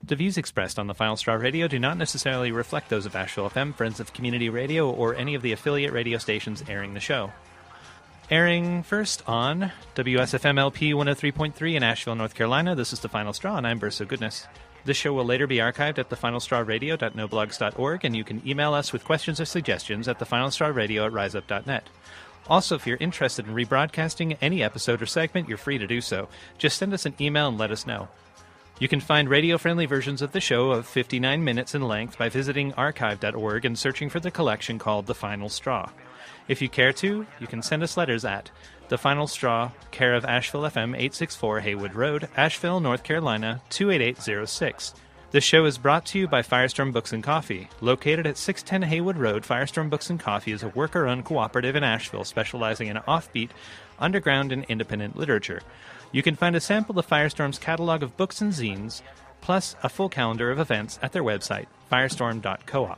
The views expressed on the Final Straw Radio do not necessarily reflect those of Asheville FM, Friends of Community Radio, or any of the affiliate radio stations airing the show. Airing first on WSFM LP 103.3 in Asheville, North Carolina, this is The Final Straw, and I'm Burso Goodness. This show will later be archived at thefinalstrawradio.noblogs.org, and you can email us with questions or suggestions at thefinalstrawradio@riseup.net. Also, if you're interested in rebroadcasting any episode or segment, you're free to do so. Just send us an email and let us know. You can find radio-friendly versions of the show of 59 minutes in length by visiting archive.org and searching for the collection called The Final Straw. If you care to, you can send us letters at The Final Straw, care of Asheville FM, 864 Haywood Road, Asheville, North Carolina, 28806. This show is brought to you by Firestorm Books and Coffee. Located at 610 Haywood Road, Firestorm Books and Coffee is a worker-owned cooperative in Asheville specializing in offbeat, underground, and independent literature. You can find a sample of Firestorm's catalog of books and zines, plus a full calendar of events at their website, firestorm.coop.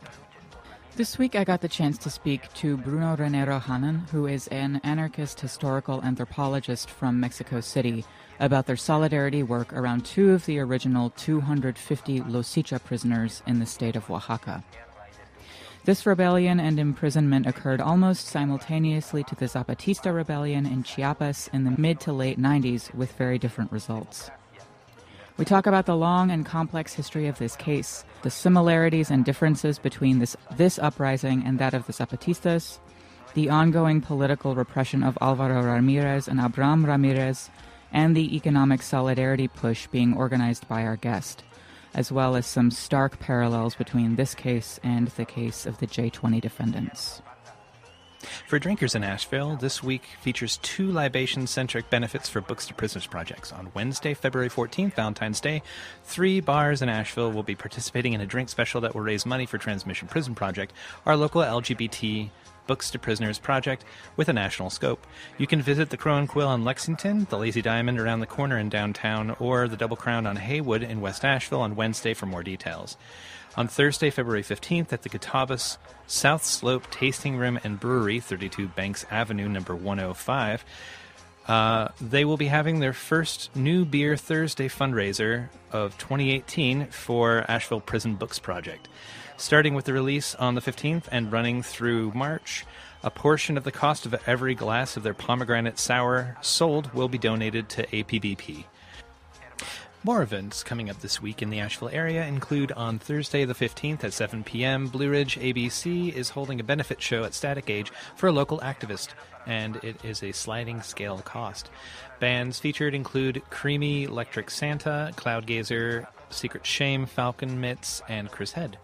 This week I got the chance to speak to Bruno Renero-Hannan, who is an anarchist historical anthropologist from Mexico City, about their solidarity work around two of the original 250 Loxicha prisoners in the state of Oaxaca. This rebellion and imprisonment occurred almost simultaneously to the Zapatista rebellion in Chiapas in the mid to late 90s with very different results. We talk about the long and complex history of this case, the similarities and differences between this uprising and that of the Zapatistas, the ongoing political repression of Alvaro Ramirez and Abraham Ramirez, and the economic solidarity push being organized by our guest, as well as some stark parallels between this case and the case of the J20 defendants. For drinkers in Asheville, this week features two libation-centric benefits for Books to Prisoners projects. On Wednesday, February 14th, Valentine's Day, 3 bars in Asheville will be participating in a drink special that will raise money for Transmission Prison Project, our local LGBT Books to Prisoners project with a national scope. You can visit the Crow and Quill in Lexington, the Lazy Diamond around the corner in downtown, or the Double Crown on Haywood in West Asheville on Wednesday for more details. On Thursday, February 15th, at the Chiapas South Slope Tasting Room and Brewery, 32 Banks Avenue, number 105, they will be having their first New Beer Thursday fundraiser of 2018 for Asheville Prison Books Project. Starting with the release on the 15th and running through March, a portion of the cost of every glass of their pomegranate sour sold will be donated to APBP. More events coming up this week in the Asheville area include on Thursday the 15th at 7 p.m., Blue Ridge ABC is holding a benefit show at Static Age for a local activist, and it is a sliding scale cost. Bands featured include Creamy, Electric Santa, Cloud Gazer, Secret Shame, Falcon Mitts, and Chris Head.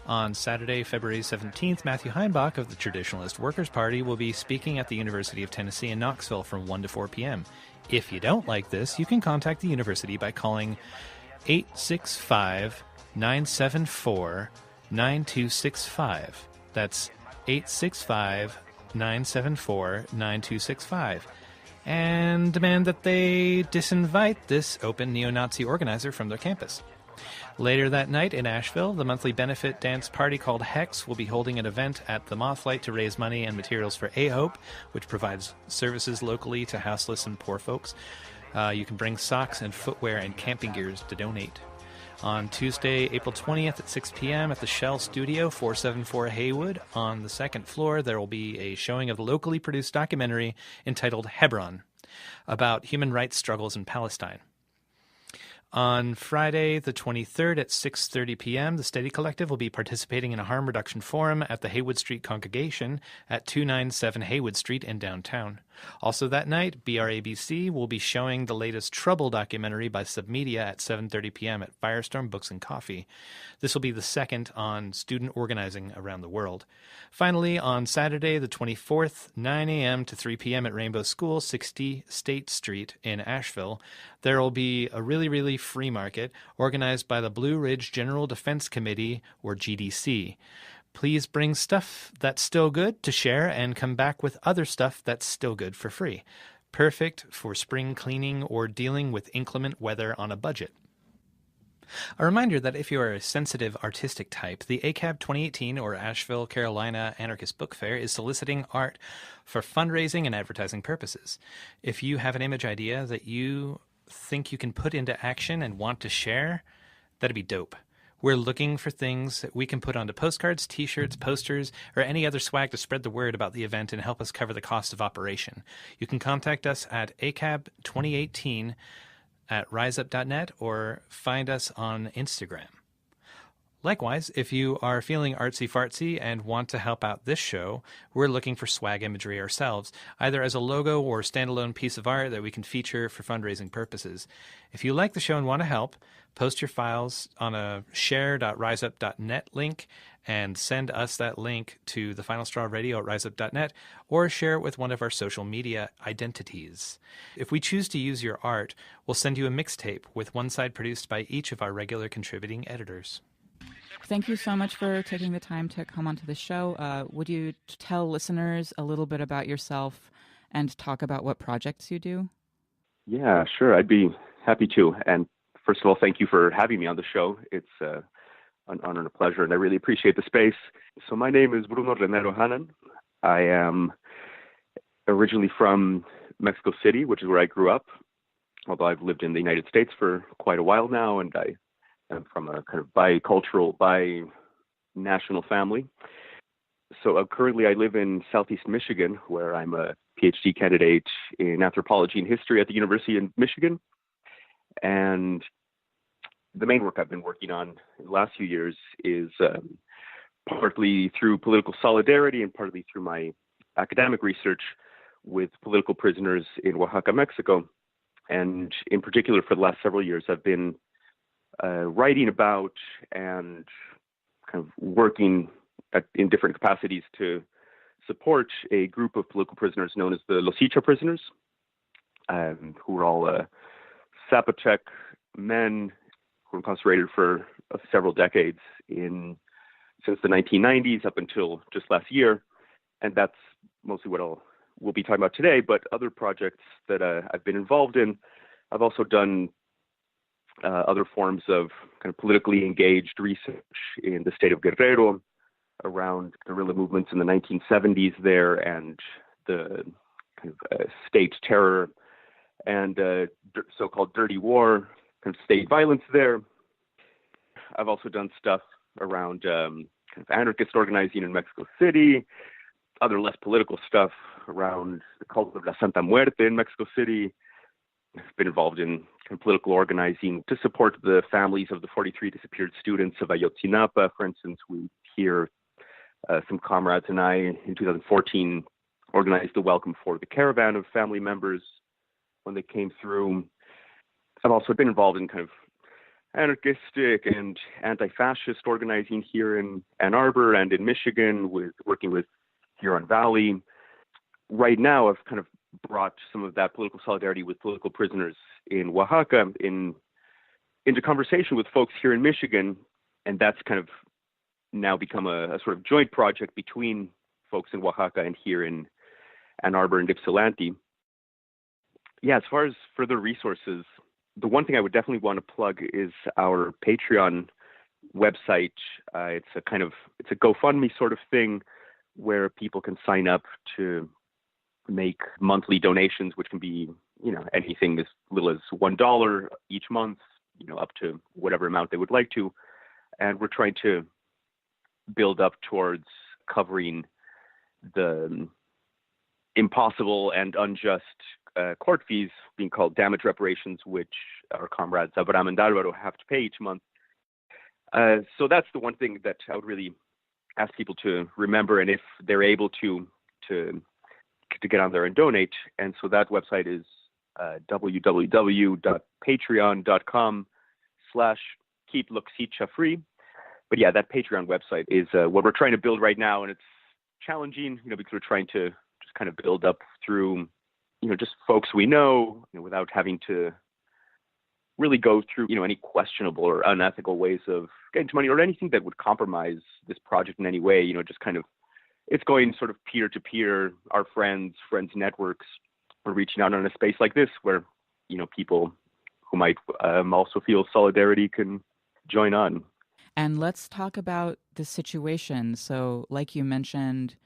On Saturday, February 17th, Matthew Heinbach of the Traditionalist Workers' Party will be speaking at the University of Tennessee in Knoxville from 1 to 4 p.m. If you don't like this, you can contact the university by calling 865-974-9265. That's 865-974-9265. And demand that they disinvite this open neo-Nazi organizer from their campus. Later that night in Asheville, the monthly benefit dance party called Hex will be holding an event at the Mothlight to raise money and materials for A-Hope, which provides services locally to houseless and poor folks. You can bring socks and footwear and camping gears to donate. On Tuesday, April 20th at 6 p.m. at the Shell Studio, 474 Haywood, on the second floor, there will be a showing of the locally produced documentary entitled Hebron, about human rights struggles in Palestine. On Friday, the 23rd at 6:30 p.m., the Steady Collective will be participating in a harm reduction forum at the Haywood Street Congregation at 297 Haywood Street in downtown. Also that night, BRABC will be showing the latest Trouble documentary by Submedia at 7:30 p.m. at Firestorm Books and Coffee. This will be the second on student organizing around the world. Finally, on Saturday, the 24th, 9 a.m. to 3 p.m. at Rainbow School, 60 State Street in Asheville, there will be a really free market organized by the Blue Ridge General Defense Committee, or GDC. Please bring stuff that's still good to share and come back with other stuff that's still good for free. Perfect for spring cleaning or dealing with inclement weather on a budget. A reminder that if you are a sensitive artistic type, the ACAB 2018 or Asheville, Carolina Anarchist Book Fair is soliciting art for fundraising and advertising purposes. If you have an image idea that you think you can put into action and want to share, That'd be dope. We're looking for things that we can put onto postcards, t-shirts, posters, or any other swag to spread the word about the event and help us cover the cost of operation. You can contact us at acab2018 at riseup.net or find us on Instagram. Likewise, if you are feeling artsy-fartsy and want to help out this show, we're looking for swag imagery ourselves, either as a logo or standalone piece of art that we can feature for fundraising purposes. If you like the show and want to help, post your files on a share.riseup.net link and send us that link to the Final Straw Radio at riseup.net or share it with one of our social media identities. If we choose to use your art, we'll send you a mixtape with one side produced by each of our regular contributing editors. Thank you so much for taking the time to come onto the show. Would you tell listeners a little bit about yourself and talk about what projects you do? Yeah, sure. I'd be happy to. And first of all, thank you for having me on the show. It's an honor and a pleasure, and I really appreciate the space. So my name is Bruno Renero-Hannan. I am originally from Mexico City, which is where I grew up, although I've lived in the United States for quite a while now, and I'm from a kind of bicultural, bi-national family. So currently I live in Southeast Michigan, where I'm a PhD candidate in anthropology and history at the University of Michigan. And the main work I've been working on in the last few years is partly through political solidarity and partly through my academic research with political prisoners in Oaxaca, Mexico. And in particular, for the last several years, I've been writing about and kind of working in different capacities to support a group of political prisoners known as the Loxicha Prisoners, who were all Zapatista men who were incarcerated for several decades since the 1990s up until just last year. And that's mostly what we'll be talking about today. But other projects that I've been involved in, I've also done other forms of kind of politically engaged research in the state of Guerrero around guerrilla movements in the 1970s there and the kind of state terror and so-called dirty war, kind of state violence there. I've also done stuff around kind of anarchist organizing in Mexico City, other less political stuff around the cult of La Santa Muerte in Mexico City. I've been involved in political organizing to support the families of the 43 disappeared students of Ayotzinapa. For instance, we here, some comrades and I, in 2014, organized the welcome for the caravan of family members when they came through. I've also been involved in kind of anarchistic and anti-fascist organizing here in Ann Arbor and in Michigan, working with Huron Valley. Right now, I've kind of brought some of that political solidarity with political prisoners in Oaxaca into conversation with folks here in Michigan, and that's kind of now become a sort of joint project between folks in Oaxaca and here in Ann Arbor and Ypsilanti. Yeah, as far as further resources, the one thing I would definitely want to plug is our Patreon website. It's a GoFundMe sort of thing where people can sign up to make monthly donations, which can be, anything as little as $1 each month, up to whatever amount they would like to. And we're trying to build up towards covering the impossible and unjust court fees being called damage reparations, which our comrades Abraham and Alvaro have to pay each month. So that's the one thing that I would really ask people to remember, and if they're able to get on there and donate. And so that website is www.patreon.com/keeploxicha-free. But yeah, that Patreon website is what we're trying to build right now, and it's challenging, because we're trying to just kind of build up through, just folks we know, without having to really go through, any questionable or unethical ways of getting to money or anything that would compromise this project in any way. Just kind of, it's going sort of peer to peer. Our friends networks are reaching out on a space like this where, people who might also feel solidarity can join on. And let's talk about the situation. So like you mentioned,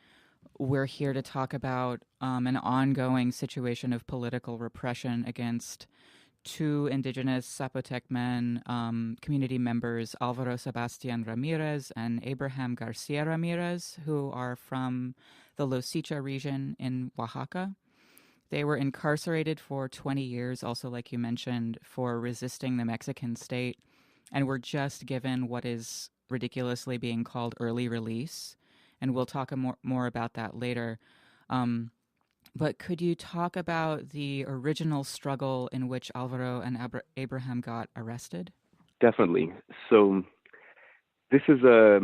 we're here to talk about an ongoing situation of political repression against two indigenous Zapotec men, community members, Alvaro Sebastian Ramirez and Abraham Garcia Ramirez, who are from the Loxicha region in Oaxaca. They were incarcerated for 20 years, also like you mentioned, for resisting the Mexican state, and were just given what is ridiculously being called early release. And we'll talk more about that later. But could you talk about the original struggle in which Alvaro and Abraham got arrested? Definitely. So this is a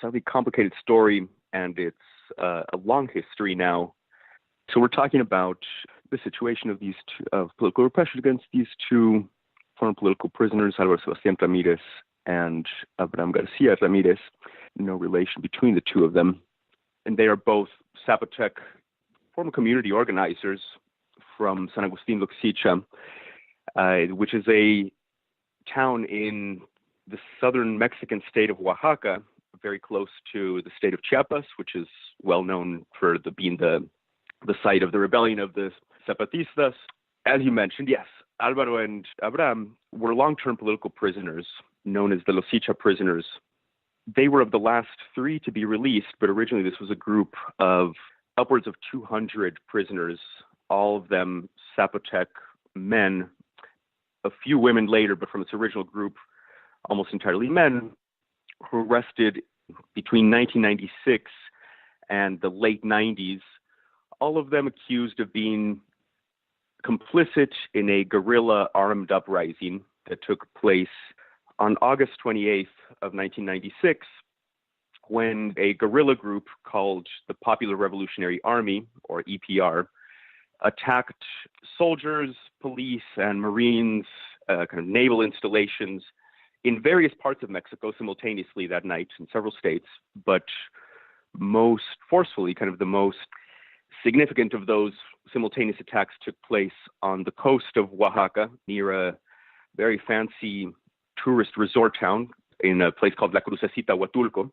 slightly complicated story, and it's a long history now. So we're talking about the situation of political repression against these two former political prisoners, Alvaro Sebastian Ramirez and Abraham Garcia Ramirez. No relation between the two of them. And they are both Zapotec former community organizers from San Agustin Loxicha, which is a town in the southern Mexican state of Oaxaca, very close to the state of Chiapas, which is well known for being the site of the rebellion of the Zapatistas. As you mentioned, yes, Alvaro and Abraham were long-term political prisoners, known as the Loxicha Prisoners. They were of the last three to be released, but originally this was a group of upwards of 200 prisoners, all of them Zapotec men, a few women later, but from its original group, almost entirely men, who were arrested between 1996 and the late 90s, all of them accused of being complicit in a guerrilla armed uprising that took place on August 28th of 1996, when a guerrilla group called the Popular Revolutionary Army, or EPR, attacked soldiers, police, and Marines, kind of naval installations in various parts of Mexico simultaneously that night in several states, but most forcefully, kind of the most significant of those simultaneous attacks took place on the coast of Oaxaca, near a very fancy tourist resort town in a place called La Crucecita, Huatulco.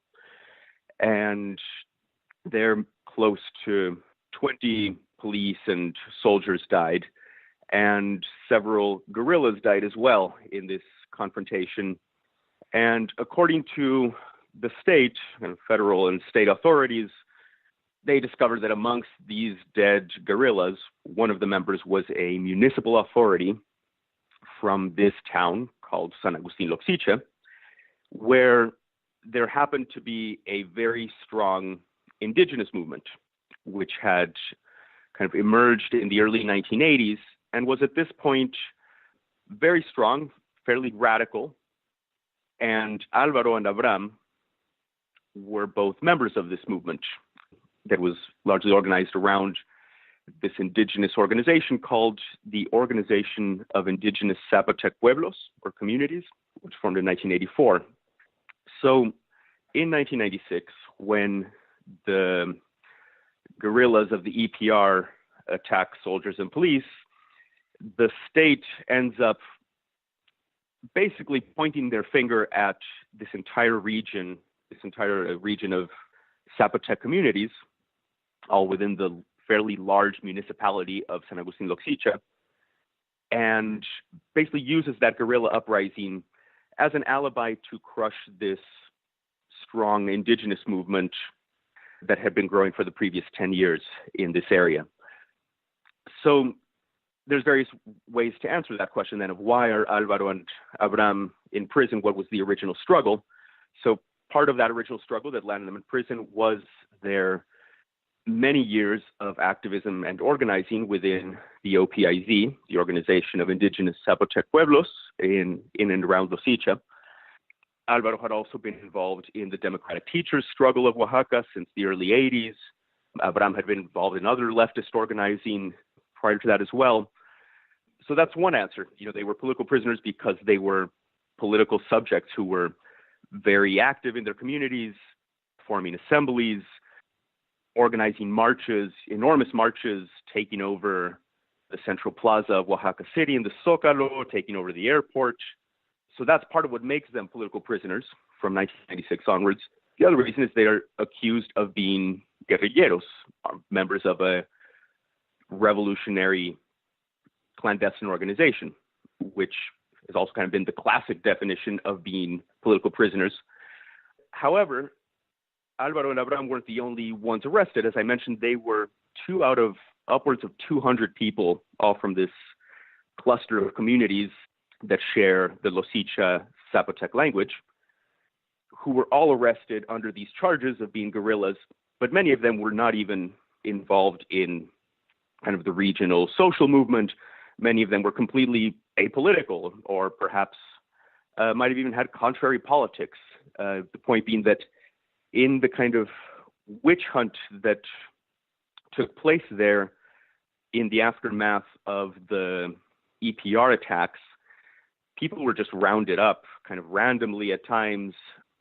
And there close to 20 police and soldiers died, and several guerrillas died as well in this confrontation. And according to the state and federal and state authorities, they discovered that amongst these dead guerrillas, one of the members was a municipal authority from this town called San Agustin Loxicha, where there happened to be a very strong indigenous movement, which had kind of emerged in the early 1980s and was at this point very strong, fairly radical. And Alvaro and Abraham were both members of this movement that was largely organized around this indigenous organization called the Organization of Indigenous Zapotec Pueblos, or Communities, which formed in 1984. So in 1996, when the guerrillas of the EPR attack soldiers and police, the state ends up basically pointing their finger at this entire region of Zapotec communities, all within the fairly large municipality of San Agustin Loxicha, and basically uses that guerrilla uprising as an alibi to crush this strong indigenous movement that had been growing for the previous 10 years in this area. So there's various ways to answer that question then of why are Alvaro and Abraham in prison? What was the original struggle? So part of that original struggle that landed them in prison was their many years of activism and organizing within the OPIZ, the Organization of Indigenous Zapotec Pueblos in and around Loxicha. Alvaro had also been involved in the democratic teachers' struggle of Oaxaca since the early 80s. Abraham had been involved in other leftist organizing prior to that as well. So that's one answer. They were political prisoners because they were political subjects who were very active in their communities, forming assemblies, organizing marches, enormous marches, taking over the central plaza of Oaxaca City and the Zócalo, taking over the airport. So that's part of what makes them political prisoners from 1996 onwards. The other reason is they are accused of being guerrilleros, members of a revolutionary clandestine organization. which has also kind of been the classic definition of being political prisoners. However, Alvaro and Abraham weren't the only ones arrested. As I mentioned, they were two out of upwards of 200 people, all from this cluster of communities that share the Loxicha Zapotec language, who were all arrested under these charges of being guerrillas, but many of them were not even involved in kind of the regional social movement. Many of them were completely apolitical, or perhaps might have even had contrary politics. The point being that in the kind of witch hunt that took place there in the aftermath of the EPR attacks, people were just rounded up kind of randomly at times.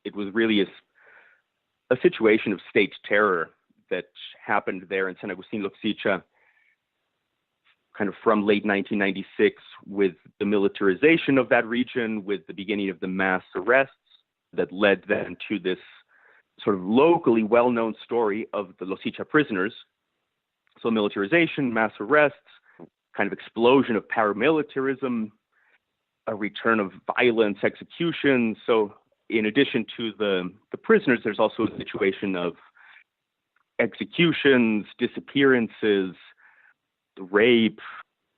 It was really a situation of state terror that happened there in San Agustin Loxicha kind of from late 1996, with the militarization of that region, with the beginning of the mass arrests that led then to this sort of locally well-known story of the Loxicha Prisoners. So militarization, mass arrests, kind of explosion of paramilitarism, a return of violence, executions. So in addition to the prisoners, there's also a situation of executions, disappearances, rape.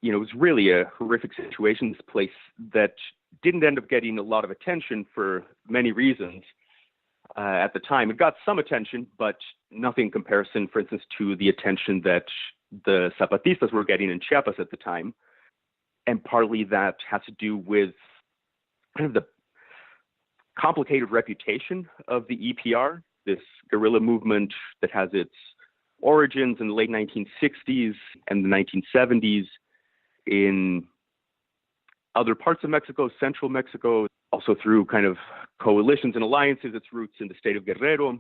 You know, it was really a horrific situation, this place that didn't end up getting a lot of attention for many reasons at the time. It got some attention, but nothing in comparison, for instance, to the attention that the Zapatistas were getting in Chiapas at the time. And partly that has to do with kind of the complicated reputation of the EPR, this guerrilla movement that has its origins in the late 1960s and the 1970s in other parts of Mexico, central Mexico, also through kind of coalitions and alliances, its roots in the state of Guerrero.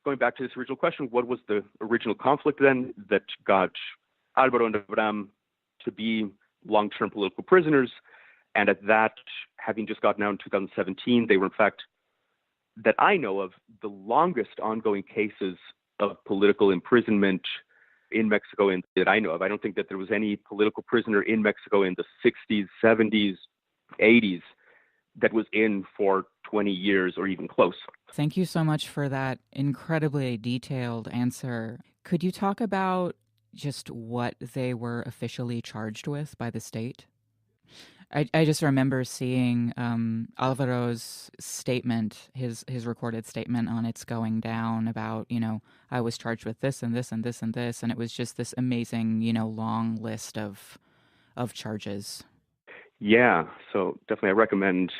Going back to this original question, what was the original conflict then that got Alvaro and Abraham to be long-term political prisoners? And at that, having just gotten out in 2017, they were in fact, that I know of, the longest ongoing cases of political imprisonment in Mexico and that I know of. I don't think that there was any political prisoner in Mexico in the 60s, 70s, 80s that was in for 20 years or even close. Thank you so much for that incredibly detailed answer. Could you talk about just what they were officially charged with by the state? I just remember seeing Alvaro's statement, his recorded statement on It's Going Down about, you know, I was charged with this and this and this and this, and it was just this amazing, you know, long list of charges. Yeah, so definitely I recommend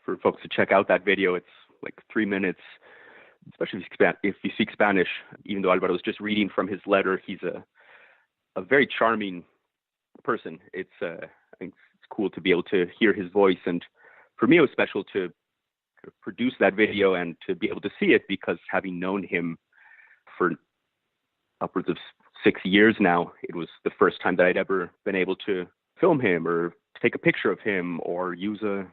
for folks to check out that video. It's like 3 minutes, especially if you speak Spanish. Even though Alvaro was just reading from his letter, he's a very charming person. I think it's cool to be able to hear his voice, and for me it was special to produce that video and to be able to see it, because having known him for upwards of 6 years now, it was the first time that I'd ever been able to film him or take a picture of him or use a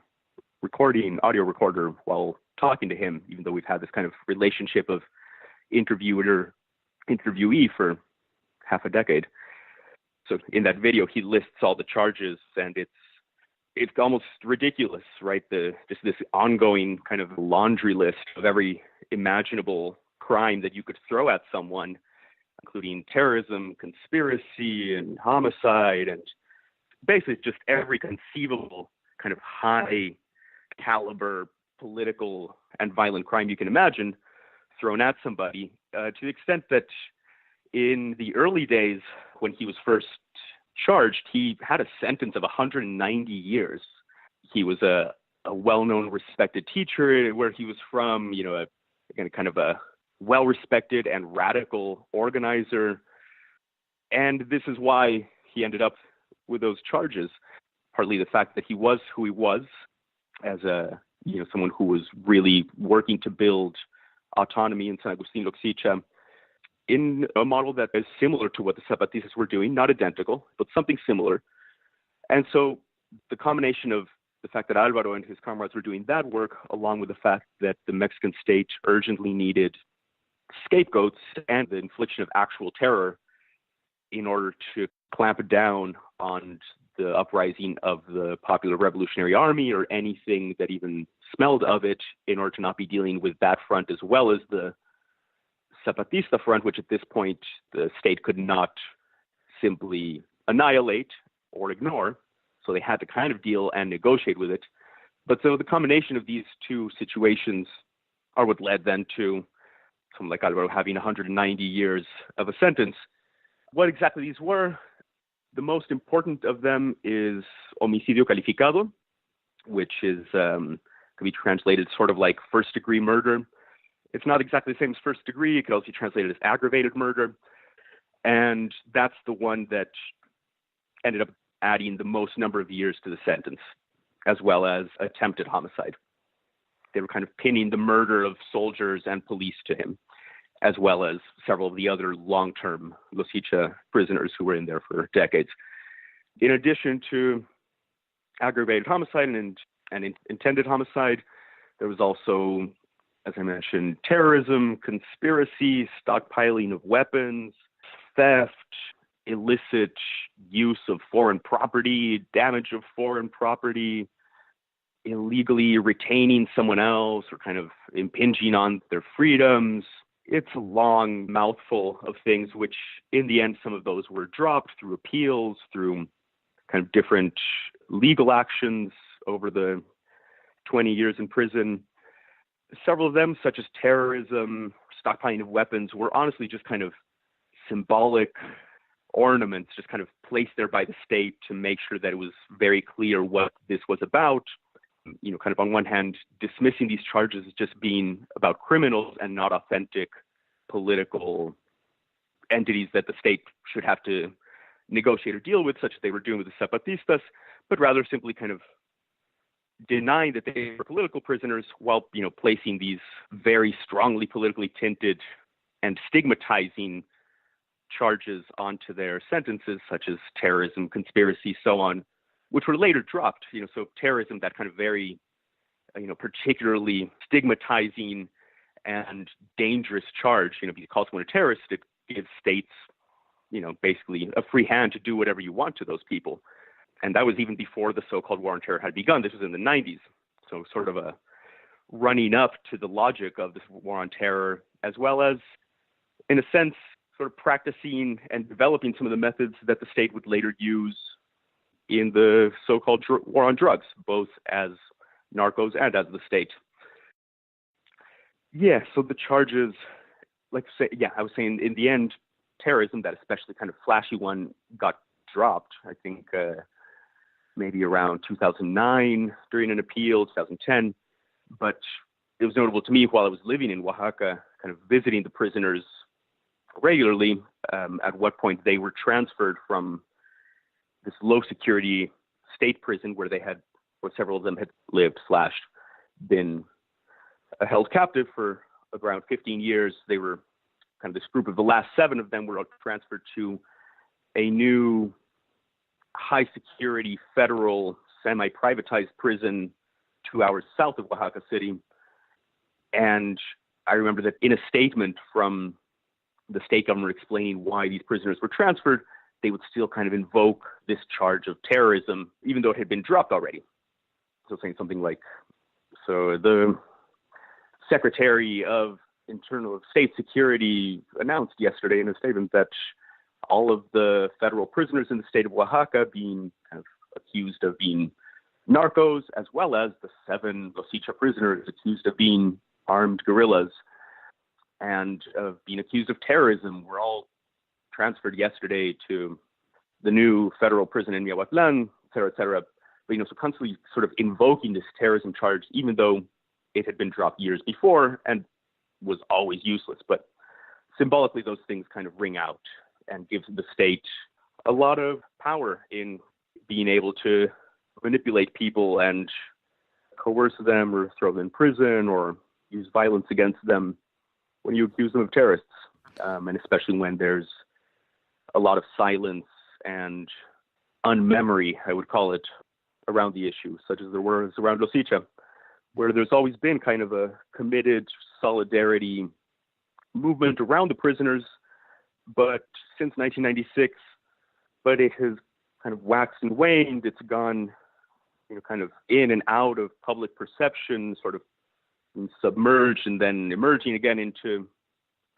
audio recorder while talking to him, even though we've had this kind of relationship of interviewer, interviewee for half a decade. So in that video, he lists all the charges, and it's almost ridiculous, right? Just this ongoing kind of laundry list of every imaginable crime that you could throw at someone, including terrorism, conspiracy, and homicide, and basically just every conceivable kind of high caliber political and violent crime you can imagine thrown at somebody, to the extent that in the early days when he was first charged, he had a sentence of 190 years. He was a well-known, respected teacher where he was from, you know, kind of a well-respected and radical organizer. And this is why he ended up with those charges. Partly the fact that he was who he was, as someone who was really working to build autonomy in San Agustin Loxicha in a model that is similar to what the Zapatistas were doing, not identical, but something similar. And so the combination of the fact that Alvaro and his comrades were doing that work, along with the fact that the Mexican state urgently needed scapegoats and the infliction of actual terror in order to clamp down on the uprising of the Popular Revolutionary Army or anything that even smelled of it, in order to not be dealing with that front as well as the Zapatista front, which at this point the state could not simply annihilate or ignore. So they had to kind of deal and negotiate with it. But so the combination of these two situations are what led then to someone like Alvaro having 190 years of a sentence. What exactly these were, the most important of them is homicidio calificado, which is can be translated sort of like first-degree murder. It's not exactly the same as first degree. It could also be translated as aggravated murder. And that's the one that ended up adding the most number of years to the sentence, as well as attempted homicide. They were kind of pinning the murder of soldiers and police to him, as well as several of the other long-term Loxicha prisoners who were in there for decades. In addition to aggravated homicide and intended homicide, there was also, as I mentioned, terrorism, conspiracy, stockpiling of weapons, theft, illicit use of foreign property, damage of foreign property, illegally retaining someone else or kind of impinging on their freedoms. It's a long mouthful of things, which in the end, some of those were dropped through appeals, through kind of different legal actions over the 20 years in prison. Several of them, such as terrorism, stockpiling of weapons, were honestly just kind of symbolic ornaments, just kind of placed there by the state to make sure that it was very clear what this was about. You know, kind of on one hand, dismissing these charges as just being about criminals and not authentic political entities that the state should have to negotiate or deal with, such as they were doing with the Zapatistas, but rather simply kind of denying that they were political prisoners while, you know, placing these very strongly politically tinted and stigmatizing charges onto their sentences, such as terrorism, conspiracy, so on, which were later dropped. You know, so terrorism, that kind of very, you know, particularly stigmatizing and dangerous charge, you know, if you call someone a terrorist, it gives states, you know, basically a free hand to do whatever you want to those people. And that was even before the so-called war on terror had begun. This was in the 90s. So sort of a running up to the logic of this war on terror, as well as, in a sense, sort of practicing and developing some of the methods that the state would later use in the so-called war on drugs, both as narcos and as the state. Yeah, so the charges, like I say, I was saying, in the end, terrorism, that especially kind of flashy one, got dropped. I think maybe around 2009 during an appeal, 2010. But it was notable to me while I was living in Oaxaca, kind of visiting the prisoners regularly, at what point they were transferred from this low security state prison where several of them had lived / been held captive for around 15 years. They were kind of this group of the last 7 of them were transferred to a new high security federal semi-privatized prison 2 hours south of Oaxaca City. And I remember that in a statement from the state government explaining why these prisoners were transferred, they would still kind of invoke this charge of terrorism, even though it had been dropped already. So saying something like, so the Secretary of Internal State Security announced yesterday in a statement that all of the federal prisoners in the state of Oaxaca being kind of accused of being narcos, as well as the 7 Loxicha prisoners accused of being armed guerrillas and of being accused of terrorism, were all transferred yesterday to the new federal prison in Miahuatlán, et cetera, et cetera. But, you know, so constantly sort of invoking this terrorism charge, even though it had been dropped years before and was always useless. But symbolically, those things kind of ring out and gives the state a lot of power in being able to manipulate people and coerce them or throw them in prison or use violence against them when you accuse them of terrorists. And especially when there's a lot of silence and unmemory, I would call it, around the issue, such as there was around Loxicha, where there's always been kind of a committed solidarity movement around the prisoners, but since 1996, but it has kind of waxed and waned. It's gone, kind of in and out of public perception, sort of submerged and then emerging again into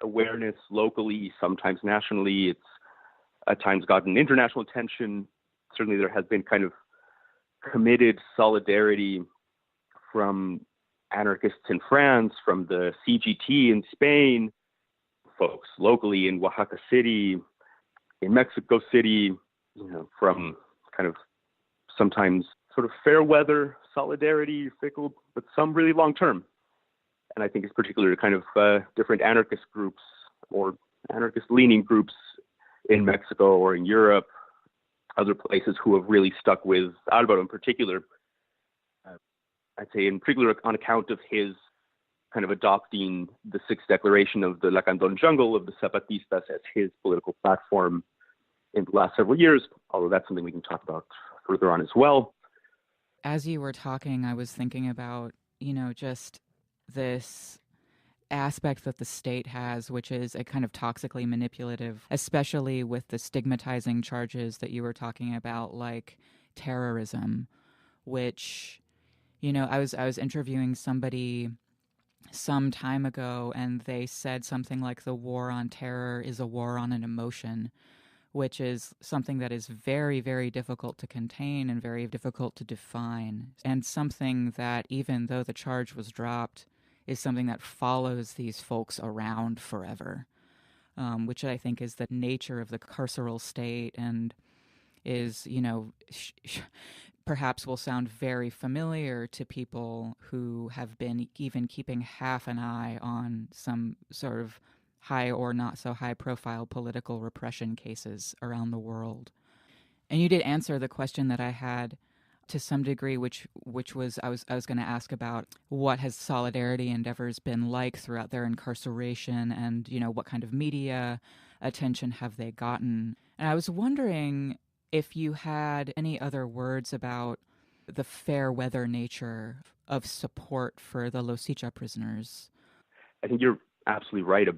awareness locally, sometimes nationally. It's at times gotten international attention. Certainly there has been kind of committed solidarity from anarchists in France, from the CGT in Spain, folks locally in Oaxaca City, in Mexico City, from kind of sometimes sort of fair weather solidarity, fickle, but some really long term. And I think it's particularly kind of different anarchist groups or anarchist leaning groups in Mexico or in Europe, other places who have really stuck with Alvaro in particular. I'd say in particular on account of his kind of adopting the Sixth Declaration of the Lacandon Jungle of the Zapatistas as his political platform in the last several years, although that's something we can talk about further on as well. As you were talking, I was thinking about, just this aspect that the state has, which is a kind of toxically manipulative, especially with the stigmatizing charges that you were talking about, like terrorism, which, I was interviewing somebody some time ago, and they said something like the war on terror is a war on an emotion, which is something that is very, very difficult to contain and very difficult to define, and something that, even though the charge was dropped, is something that follows these folks around forever, which I think is the nature of the carceral state and is, perhaps will sound very familiar to people who have been even keeping half an eye on some sort of high or not so high profile political repression cases around the world. And you did answer the question that I had to some degree, which was I was going to ask about what has solidarity endeavors been like throughout their incarceration, and what kind of media attention have they gotten. And I was wondering if you had any other words about the fair weather nature of support for the Loxicha prisoners. I think you're absolutely right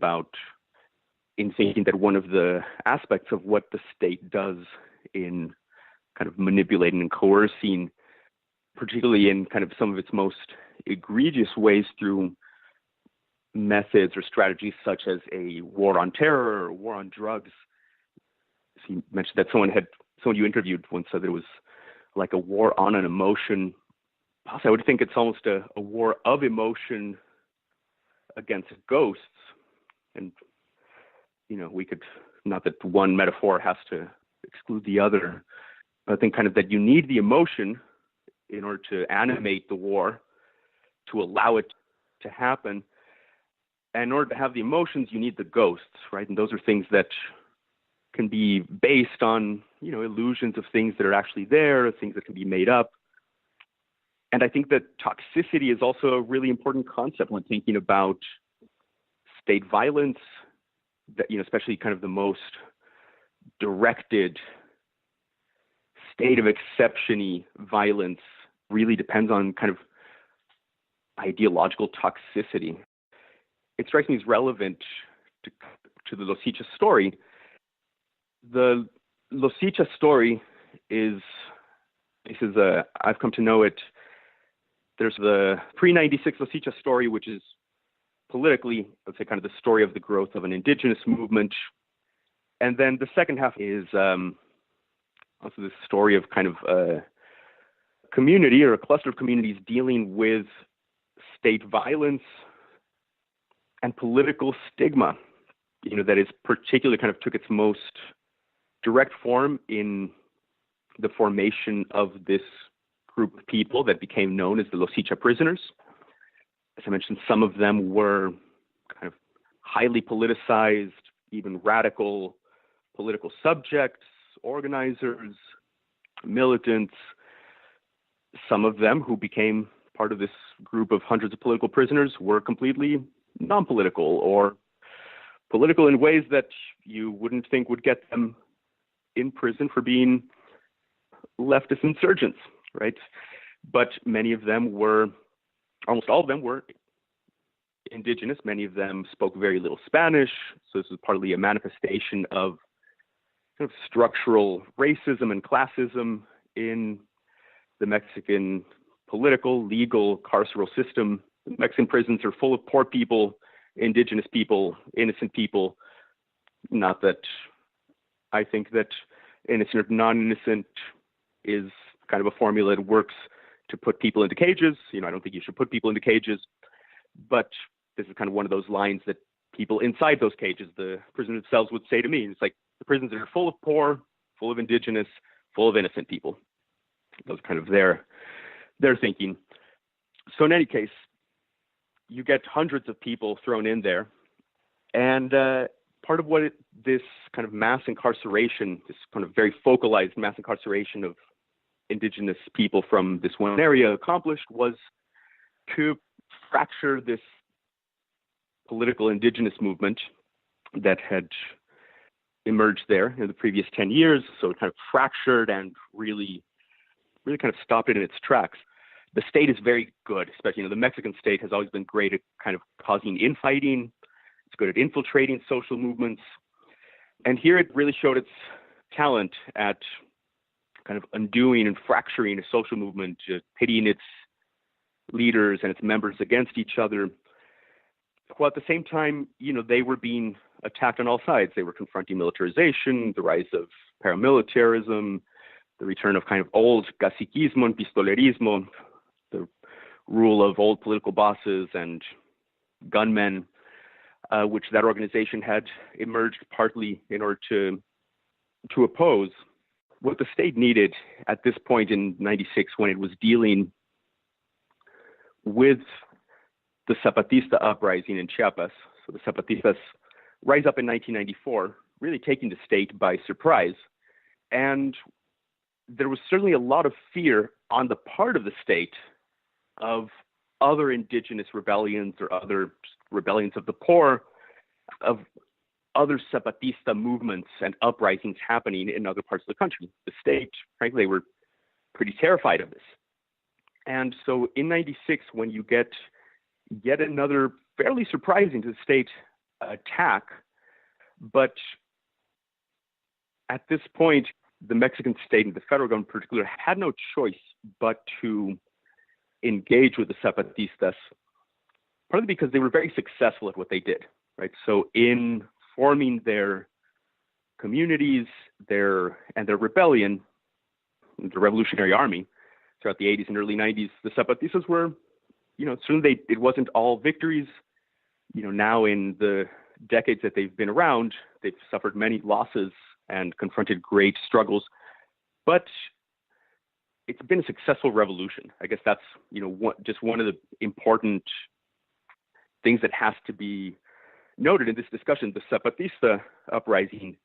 in thinking that one of the aspects of what the state does in kind of manipulating and coercing, particularly in kind of some of its most egregious ways through methods or strategies such as a war on terror or war on drugs. So you mentioned that someone you interviewed once said that it was like a war on an emotion. I would think it's almost a war of emotion against ghosts. And, we could, not that one metaphor has to exclude the other, but I think kind of that you need the emotion in order to animate the war, to allow it to happen. And in order to have the emotions, you need the ghosts, right? And those are things that can be based on, illusions of things that are actually there, things that can be made up. And I think that toxicity is also a really important concept when thinking about state violence, that, especially kind of the most directed state of exception-y violence really depends on kind of ideological toxicity. It strikes me as relevant to the Loxicha story. The Loxicha story I've come to know it, there's the pre-96 Loxicha story, which is politically, let's say, kind of the story of the growth of an indigenous movement. And then the second half is also the story of kind of a community or a cluster of communities dealing with state violence and political stigma, that is particularly kind of took its most direct form in the formation of this group of people that became known as the Loxicha Prisoners. As I mentioned, some of them were kind of highly politicized, even radical political subjects, organizers, militants. Some of them who became part of this group of hundreds of political prisoners were completely non-political or political in ways that you wouldn't think would get them in prison for being leftist insurgents, right? But almost all of them were indigenous. Many of them spoke very little Spanish. So this was partly a manifestation of kind of structural racism and classism in the Mexican political, legal, carceral system. The Mexican prisons are full of poor people, indigenous people, innocent people. Not that I think that innocent or non-innocent is kind of a formula that works to put people into cages. I don't think you should put people into cages. But this is kind of one of those lines that people inside those cages, the prisoners themselves, would say to me. It's like the prisons are full of poor, full of indigenous, full of innocent people. Those kind of their thinking. So in any case, you get hundreds of people thrown in there. And part of what this kind of mass incarceration, this kind of very focalized mass incarceration of indigenous people from this one area accomplished was to fracture this political indigenous movement that had emerged there in the previous 10 years. So it kind of fractured and really kind of stopped it in its tracks. The state is very good, especially, the Mexican state has always been great at kind of causing infighting. It's good at infiltrating social movements. And here it really showed its talent at kind of undoing and fracturing a social movement, pitting its leaders and its members against each other. While at the same time, they were being attacked on all sides. They were confronting militarization, the rise of paramilitarism, the return of kind of old caciquismo and pistolerismo, the rule of old political bosses and gunmen, which that organization had emerged partly in order to oppose. What the state needed at this point in 96, when it was dealing with the Zapatista uprising in Chiapas, so the Zapatistas rise up in 1994, really taking the state by surprise. And there was certainly a lot of fear on the part of the state of other indigenous rebellions or other rebellions of the poor, of other Zapatista movements and uprisings happening in other parts of the country. The state, frankly, they were pretty terrified of this. And so in 96, when you get yet another fairly surprising to the state attack, but at this point, the Mexican state and the federal government in particular had no choice but to engage with the Zapatistas, partly because they were very successful at what they did, right? So in forming their communities, their rebellion, the Revolutionary Army throughout the 80s and early 90s, the Zapatistas were, certainly it wasn't all victories. Now in the decades that they've been around, they've suffered many losses and confronted great struggles, but it's been a successful revolution. I guess that's, just one of the important things that has to be noted in this discussion. The Zapatista uprising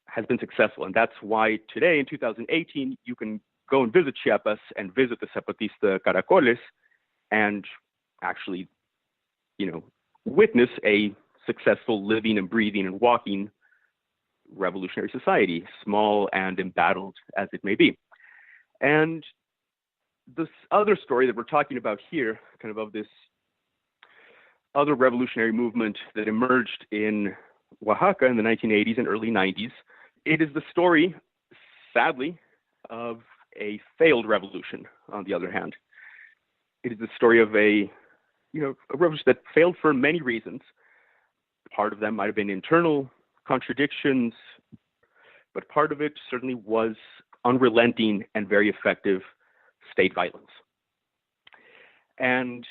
has been successful, and that's why today in 2018, you can go and visit Chiapas and visit the Zapatista caracoles and actually, witness a successful living and breathing and walking revolutionary society, small and embattled as it may be. And this other story that we're talking about here, kind of this other revolutionary movement that emerged in Oaxaca in the 1980s and early 90s, it is the story, sadly, of a failed revolution, on the other hand. It is the story of a revolution that failed for many reasons. Part of them might have been internal contradictions, but part of it certainly was unrelenting and very effective state violence. And,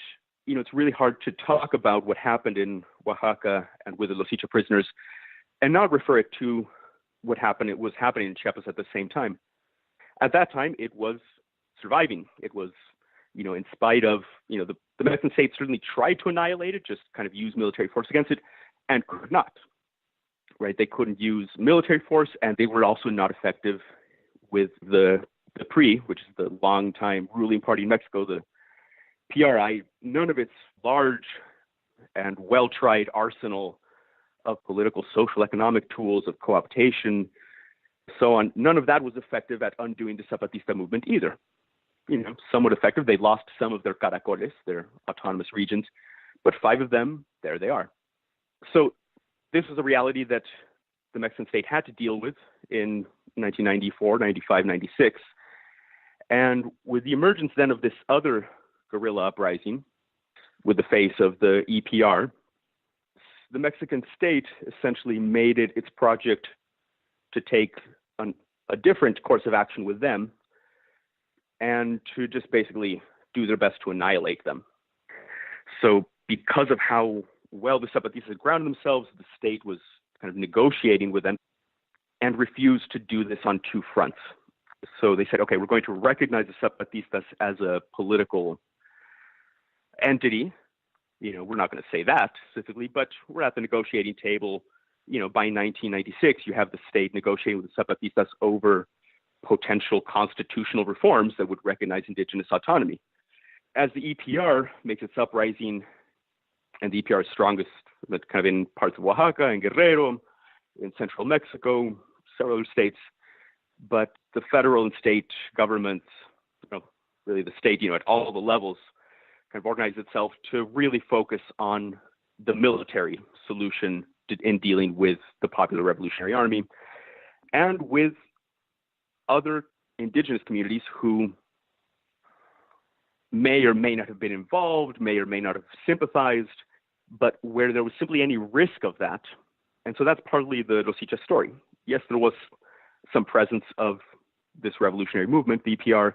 it's really hard to talk about what happened in Oaxaca and with the Loxicha prisoners and not refer it to what happened. It was happening in Chiapas at the same time. At that time, it was surviving. It was, in spite of, the Mexican state certainly tried to annihilate it, just kind of use military force against it, and could not, right? They couldn't use military force, and they were also not effective with the PRI, which is the longtime ruling party in Mexico, the PRI. None of its large and well-tried arsenal of political, social, economic tools of cooptation, so on, none of that was effective at undoing the Zapatista movement either. Somewhat effective. They lost some of their caracoles, their autonomous regions, but 5 of them, there they are. So this was a reality that the Mexican state had to deal with in 1994, 95, 96. And with the emergence then of this other guerrilla uprising with the face of the EPR, the Mexican state essentially made it its project to take a different course of action with them and to just basically do their best to annihilate them. So because of how well the Zapatistas had grounded themselves, the state was kind of negotiating with them and refused to do this on two fronts. So they said, okay, we're going to recognize the Zapatistas as a political entity. We're not going to say that specifically, but we're at the negotiating table. By 1996, you have the state negotiating with the Zapatistas over potential constitutional reforms that would recognize indigenous autonomy. As the EPR makes its uprising, and the EPR is strongest kind of in parts of Oaxaca and Guerrero, in central Mexico, several other states, but the federal and state governments, really the state, at all the levels, kind of organize itself to really focus on the military solution in dealing with the Popular Revolutionary Army and with other indigenous communities who may or may not have been involved, may or may not have sympathized, but where there was simply any risk of that. And so that's partly the Loxicha story. Yes, there was some presence of this revolutionary movement, the EPR,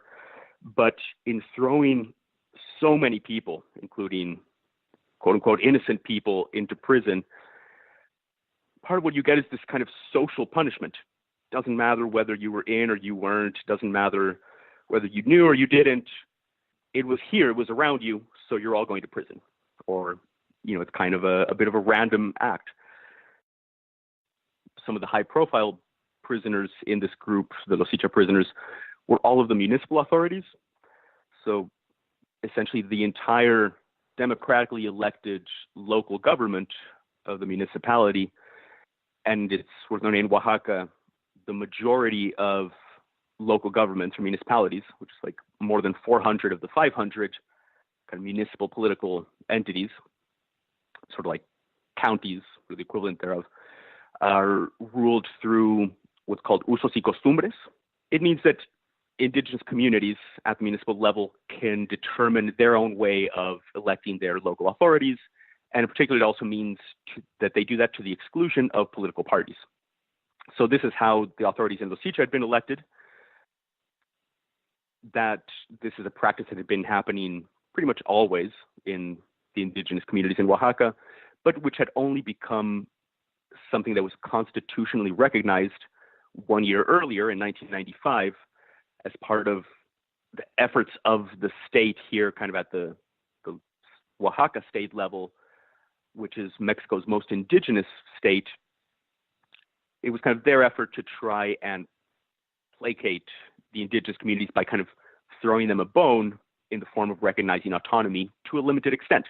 but in throwing so many people, including quote-unquote innocent people, into prison, part of what you get is this kind of social punishment. Doesn't matter whether you were in or you weren't, doesn't matter whether you knew or you didn't. It was here, it was around you, so you're all going to prison. Or, it's kind of a bit of a random act. Some of the high-profile prisoners in this group, the Loxicha prisoners, were all of the municipal authorities. So essentially the entire democratically elected local government of the municipality, and it's worth noting in Oaxaca, the majority of local governments or municipalities, which is like more than 400 of the 500 kind of municipal political entities, sort of like counties, or the equivalent thereof, are ruled through what's called usos y costumbres. It means that indigenous communities at the municipal level can determine their own way of electing their local authorities. And in particular, it also means that they do that to the exclusion of political parties. So this is how the authorities in Loxicha had been elected. That this is a practice that had been happening pretty much always in the indigenous communities in Oaxaca, but which had only become something that was constitutionally recognized 1 year earlier in 1995 as part of the efforts of the state here, kind of at the Oaxaca state level, which is Mexico's most indigenous state. It was kind of their effort to try and placate the indigenous communities by kind of throwing them a bone in the form of recognizing autonomy to a limited extent.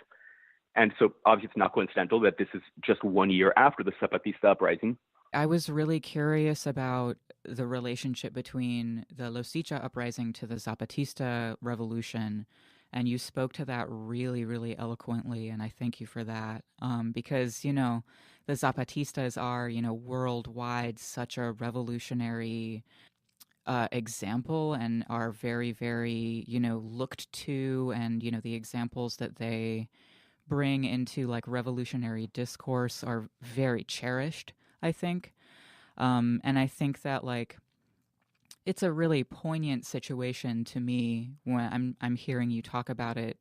And so obviously it's not coincidental that this is just 1 year after the Zapatista uprising. I was really curious about the relationship between the Loxicha uprising to the Zapatista revolution, and you spoke to that really, really eloquently, and I thank you for that. Because, the Zapatistas are, worldwide such a revolutionary example and are very, very, looked to, and, the examples that they bring into like revolutionary discourse are very cherished, I think. And I think that like it's a really poignant situation to me when I'm hearing you talk about it,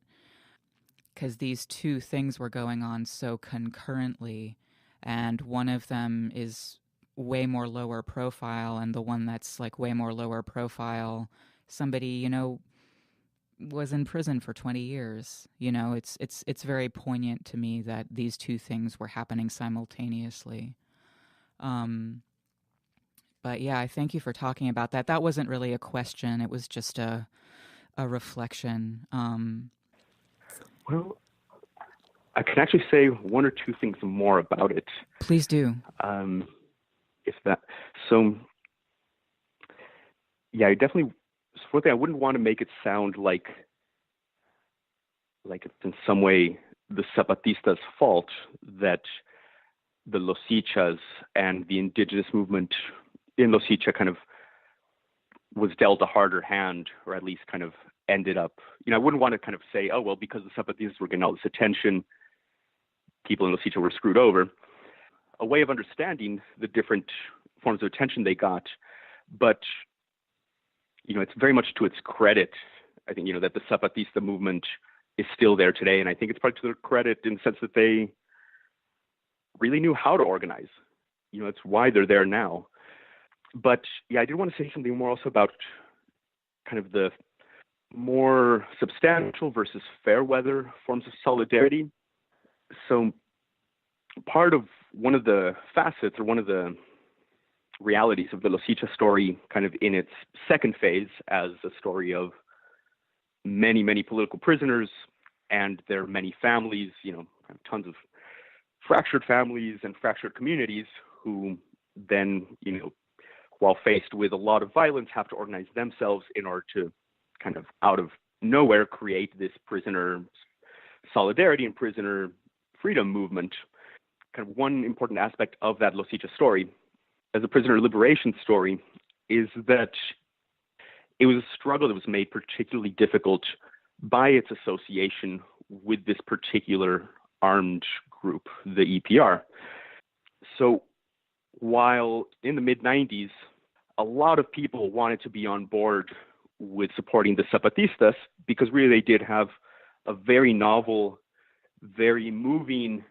because these two things were going on so concurrently, and one of them is way more lower profile, and the one that's like way more lower profile, somebody, was in prison for 20 years. It's very poignant to me that these two things were happening simultaneously. But yeah, I thank you for talking about that. That wasn't really a question. It was just a reflection. Well, I can actually say one or two things more about it. Please do. I definitely, for one thing, I wouldn't want to make it sound like it's in some way the Zapatistas' fault that the Loxichas and the indigenous movement in Loxicha kind of was dealt a harder hand, or at least kind of ended up, I wouldn't want to kind of say, oh, well, because the Zapatistas were getting all this attention, people in Loxicha were screwed over. A way of understanding the different forms of attention they got, but, it's very much to its credit, I think, that the Zapatista movement is still there today. And I think it's probably to their credit in the sense that they really knew how to organize. It's why they're there now. But yeah, I did want to say something more also about kind of the more substantial versus fair weather forms of solidarity. So part of one of the facets or one of the realities of the Loxicha story, kind of in its second phase as a story of many, many political prisoners and their many families, tons of fractured families and fractured communities who then, while faced with a lot of violence, have to organize themselves in order to kind of out of nowhere create this prisoner solidarity and prisoner freedom movement. Kind of one important aspect of that Loxicha story as a prisoner liberation story is that it was a struggle that was made particularly difficult by its association with this particular armed group, the EPR. So while in the mid-90s, a lot of people wanted to be on board with supporting the Zapatistas because really they did have a very novel, very moving,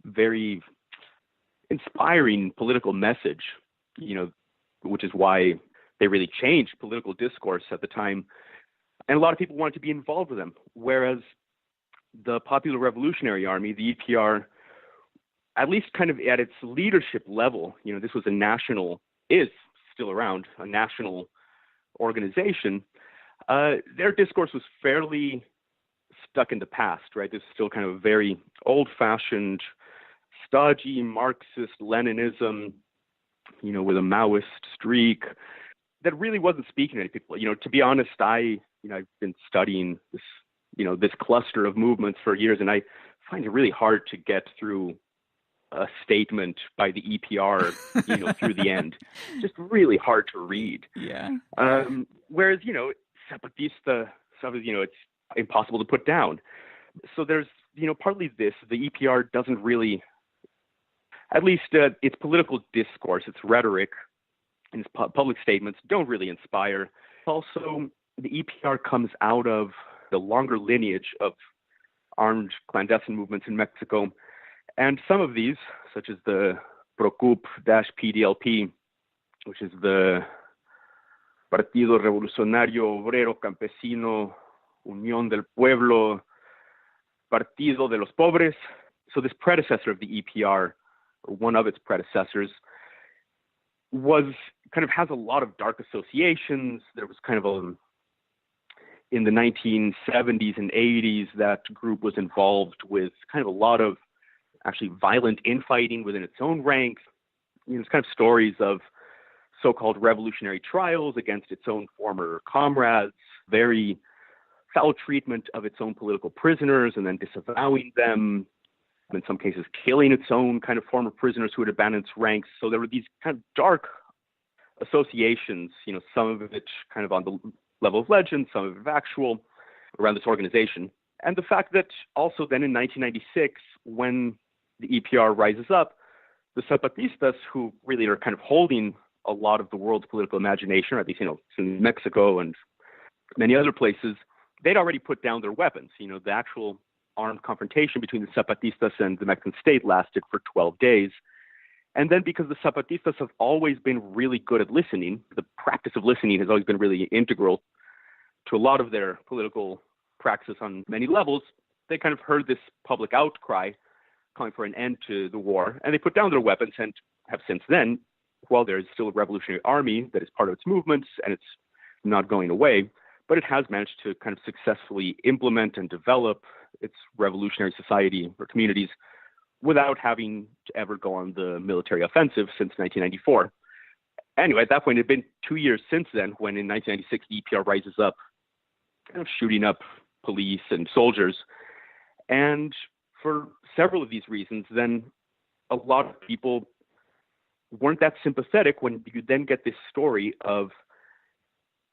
very inspiring political message, which is why they really changed political discourse at the time. And a lot of people wanted to be involved with them. Whereas the Popular Revolutionary Army, the EPR, at least kind of at its leadership level, this was is still around, a national organization. Their discourse was fairly stuck in the past, right? This is still kind of a very old-fashioned, stodgy Marxist Leninism, with a Maoist streak that really wasn't speaking to any people. To be honest, I've been studying this, this cluster of movements for years, and I find it really hard to get through a statement by the EPR, through the end. Just really hard to read. Yeah. Whereas, Zapatista stuff is, it's impossible to put down. So there's, partly this, the EPR doesn't really, at least its political discourse, its rhetoric, and its public statements don't really inspire. Also, the EPR comes out of the longer lineage of armed clandestine movements in Mexico. And some of these, such as the PROCUP-PDLP, which is the Partido Revolucionario Obrero Campesino Unión del Pueblo Partido de los Pobres. So this predecessor of the EPR, or one of its predecessors, has a lot of dark associations. There was kind of in the 1970s and 80s, that group was involved with kind of a lot of actually violent infighting within its own ranks. It's kind of stories of so-called revolutionary trials against its own former comrades, very foul treatment of its own political prisoners and then disavowing them, in some cases killing its own kind of former prisoners who had abandoned its ranks. So there were these kind of dark associations, some of it kind of on the level of legend, some of it actual, around this organization. And the fact that also then in 1996, when the EPR rises up, the Zapatistas, who really are kind of holding a lot of the world's political imagination, or at least, in Mexico and many other places, they'd already put down their weapons. The actual armed confrontation between the Zapatistas and the Mexican state lasted for 12 days. And then because the Zapatistas have always been really good at listening, the practice of listening has always been really integral to a lot of their political practice on many levels, they kind of heard this public outcry calling for an end to the war, and they put down their weapons and have since then, while there is still a revolutionary army that is part of its movements and it's not going away, but it has managed to kind of successfully implement and develop its revolutionary society or communities without having to ever go on the military offensive since 1994. Anyway, at that point, it had been 2 years since then when in 1996, the EPR rises up, kind of shooting up police and soldiers. And for several of these reasons, then a lot of people weren't that sympathetic when you then get this story of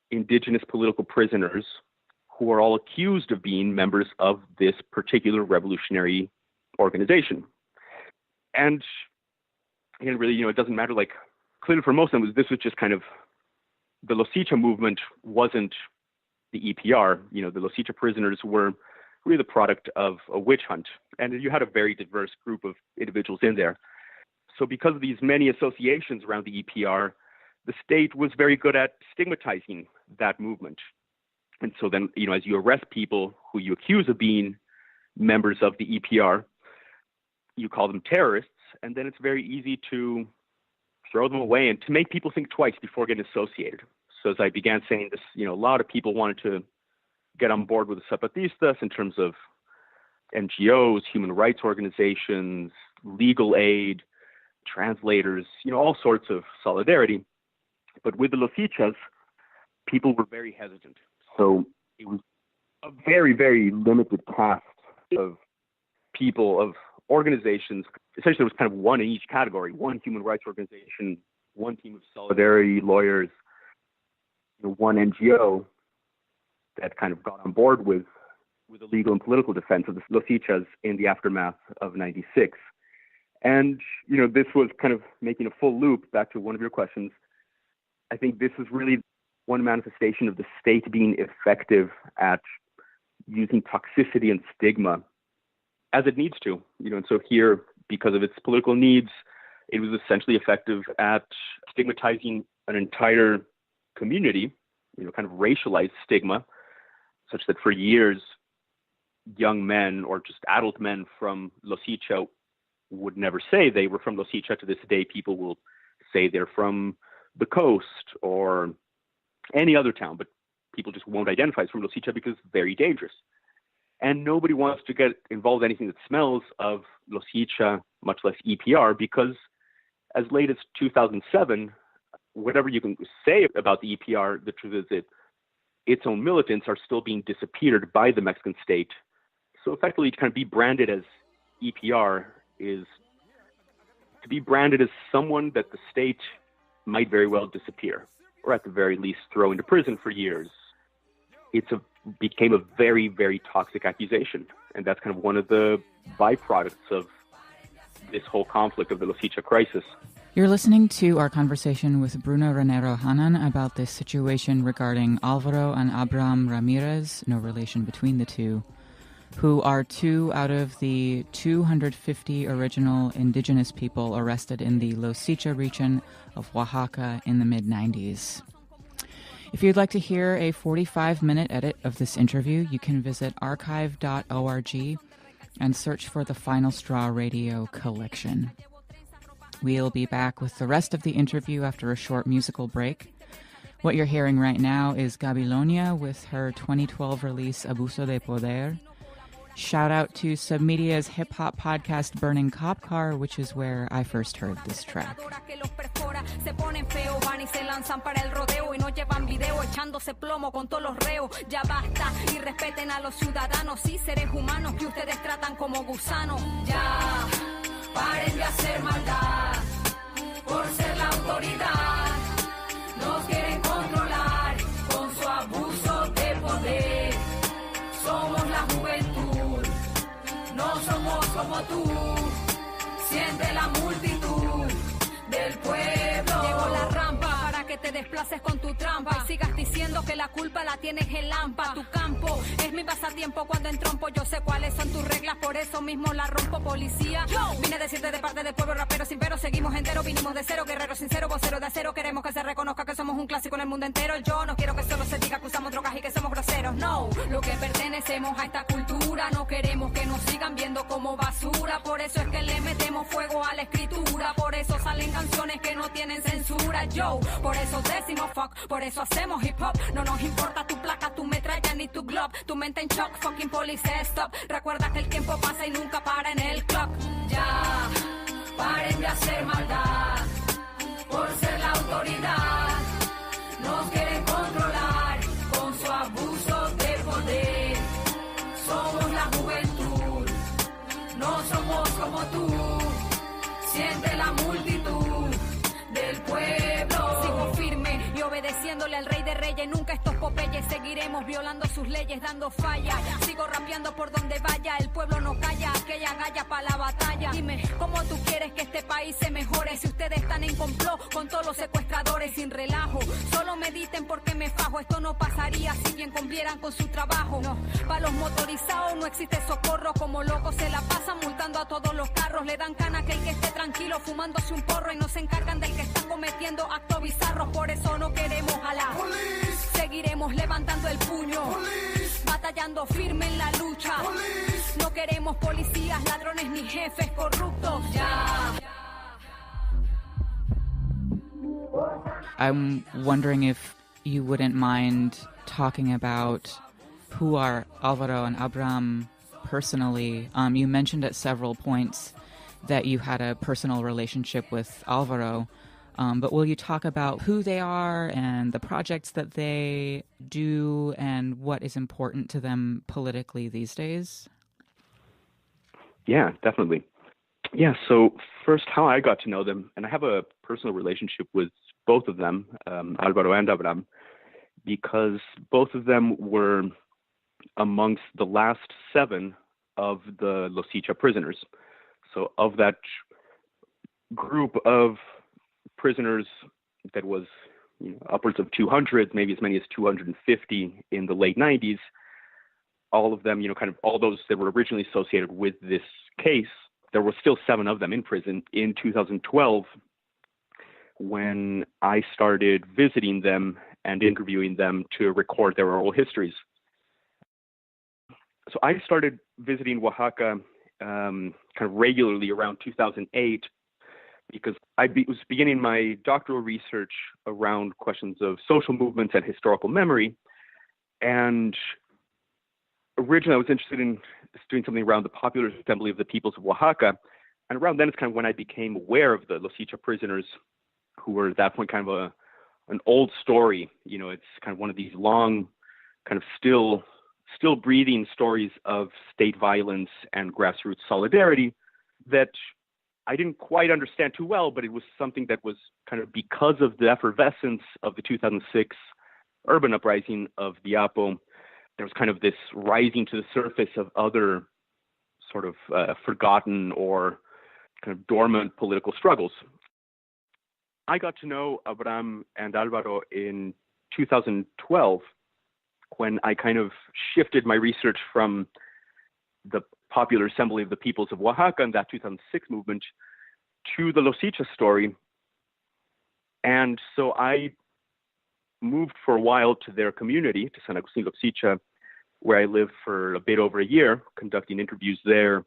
indigenous political prisoners who are all accused of being members of this particular revolutionary organization. And really, it doesn't matter, like, clearly for most of them, this was just kind of, the Loxicha movement wasn't the EPR. The Loxicha prisoners were really the product of a witch hunt. And you had a very diverse group of individuals in there. So because of these many associations around the EPR, the state was very good at stigmatizing that movement. And so then, as you arrest people who you accuse of being members of the EPR, you call them terrorists, and then it's very easy to throw them away and to make people think twice before getting associated. So as I began saying this, a lot of people wanted to get on board with the Zapatistas in terms of NGOs, human rights organizations, legal aid, translators, all sorts of solidarity. But with the Loxichas, people were very hesitant. So it was a very, very limited cast of people, of organizations. Essentially, there was kind of one in each category, one human rights organization, one team of solidarity, lawyers, one NGO that kind of got on board with the legal and political defense of the Loxichas in the aftermath of 96. And, this was kind of making a full loop back to one of your questions. I think this is really one manifestation of the state being effective at using toxicity and stigma as it needs to, and so here, because of its political needs, it was essentially effective at stigmatizing an entire community, kind of racialized stigma, such that for years, young men or just adult men from Loxicha would never say they were from Loxicha. To this day, people will say they're from the coast or any other town, but people just won't identify as from Loxicha because it's very dangerous. And nobody wants to get involved in anything that smells of Loxicha, much less EPR, because as late as 2007, whatever you can say about the EPR, the truth is that its own militants are still being disappeared by the Mexican state. So effectively, to kind of be branded as EPR is to be branded as someone that the state might very well disappear, or at the very least throw into prison for years. Became a very, very toxic accusation. And that's kind of one of the byproducts of this whole conflict of the Loxicha crisis. You're listening to our conversation with Bruno Renero-Hannan about this situation regarding Alvaro and Abraham Ramirez, no relation between the two, who are two out of the 250 original indigenous people arrested in the Loxicha region of Oaxaca in the mid-90s. If you'd like to hear a 45-minute edit of this interview, you can visit archive.org and search for the Final Straw Radio collection. We'll be back with the rest of the interview after a short musical break. What you're hearing right now is Gabilonia with her 2012 release Abuso de Poder. Shout out to Submedia's hip-hop podcast Burning Cop Car, which is where I first heard this track. Se ponen feo, van y se lanzan para el rodeo y no llevan video echándose plomo con todos los reos. Ya basta y respeten a los ciudadanos y seres humanos que ustedes tratan como gusanos. Ya, paren de hacer maldad por ser la autoridad. Nos quieren controlar con su abuso de poder. Somos la juventud, no somos como tú. Siente la multitud del pueblo. Llegó la rampa para que te desplaces con tu trampa y sigas diciendo que la culpa la tienes en Lampa. Tu campo es mi pasatiempo cuando entrompo. Yo sé cuáles son tus reglas, por eso mismo la rompo, policía. Yo vine a decirte de parte del pueblo rapero sin pero, seguimos enteros, vinimos de cero, guerreros sinceros, voceros de acero. Queremos que se reconozca que somos un clásico en el mundo entero. Yo no quiero que solo se diga que usamos drogas y que somos groseros. No, lo que pertenecemos a esta cultura. No queremos que nos sigan viendo como basura. Por eso es que le metemos fuego a la escritura. Por eso salen canciones que no tienen censura. Yo, por eso decimos fuck, por eso hacemos hip hop. No nos importa tu placa, tu metralla ni tu glob. Tu mente en shock, fucking police stop. Recuerda que el tiempo pasa y nunca para en el clock. Ya, paren de hacer maldad por ser la autoridad. Nos quieren controlar con su abuso de poder. Somos la juventud, no somos como tú. Siente la multitud del pueblo. Sigo firme y obedeciéndole al rey de reyes. Nunca estos popeyes seguiremos violando sus leyes, dando falla. Sigo rapeando por donde vaya. El pueblo no calla, aquella galla pa' la batalla. Dime, ¿cómo tú quieres que este país se mejore? Si ustedes están en complot con todos los secuestradores sin relajo. Solo mediten porque me fajo. Esto no pasaría si bien cumplieran con su trabajo. No, pa' los motorizados no existe socorro. Como locos se la pasan multando a todos los carros. Le dan cana a aquel que esté tranquilo fumándose un porro y no se encargan del que está cometiendo actos bizarros. Por eso no queremos a la police. Seguiremos levantando el puño, police. Batallando firme en la lucha, police. No queremos policías, ladrones ni jefes corruptos. Ya. I'm wondering if you wouldn't mind talking about who are Alvaro and Abraham personally. You mentioned at several points that you had a personal relationship with Alvaro, but will you talk about who they are and the projects that they do and what is important to them politically these days? Yeah, definitely. Yeah, so first, how I got to know them, and I have a personal relationship with both of them, Alvaro and Abraham, because both of them were amongst the last 7 of the Loxicha prisoners. So of that group of prisoners that was upwards of 200, maybe as many as 250 in the late 90s, all of them, kind of all those that were originally associated with this case, there were still 7 of them in prison in 2012 when I started visiting them and interviewing them to record their oral histories. So I started visiting Oaxaca kind of regularly around 2008 because I was beginning my doctoral research around questions of social movements and historical memory. And originally I was interested in doing something around the Popular Assembly of the Peoples of Oaxaca. And around then it's kind of when I became aware of the Loxicha prisoners, who were at that point kind of an old story. It's kind of one of these long, kind of still breathing stories of state violence and grassroots solidarity that I didn't quite understand too well, but it was something that was kind of because of the effervescence of the 2006 urban uprising of the Apo, there was kind of this rising to the surface of other sort of forgotten or kind of dormant political struggles. I got to know Abraham and Alvaro in 2012 when I kind of shifted my research from the Popular Assembly of the Peoples of Oaxaca and that 2006 movement to the Loxicha story. And so I moved for a while to their community, to San Agustin Loxicha, where I lived for a bit over a year, conducting interviews there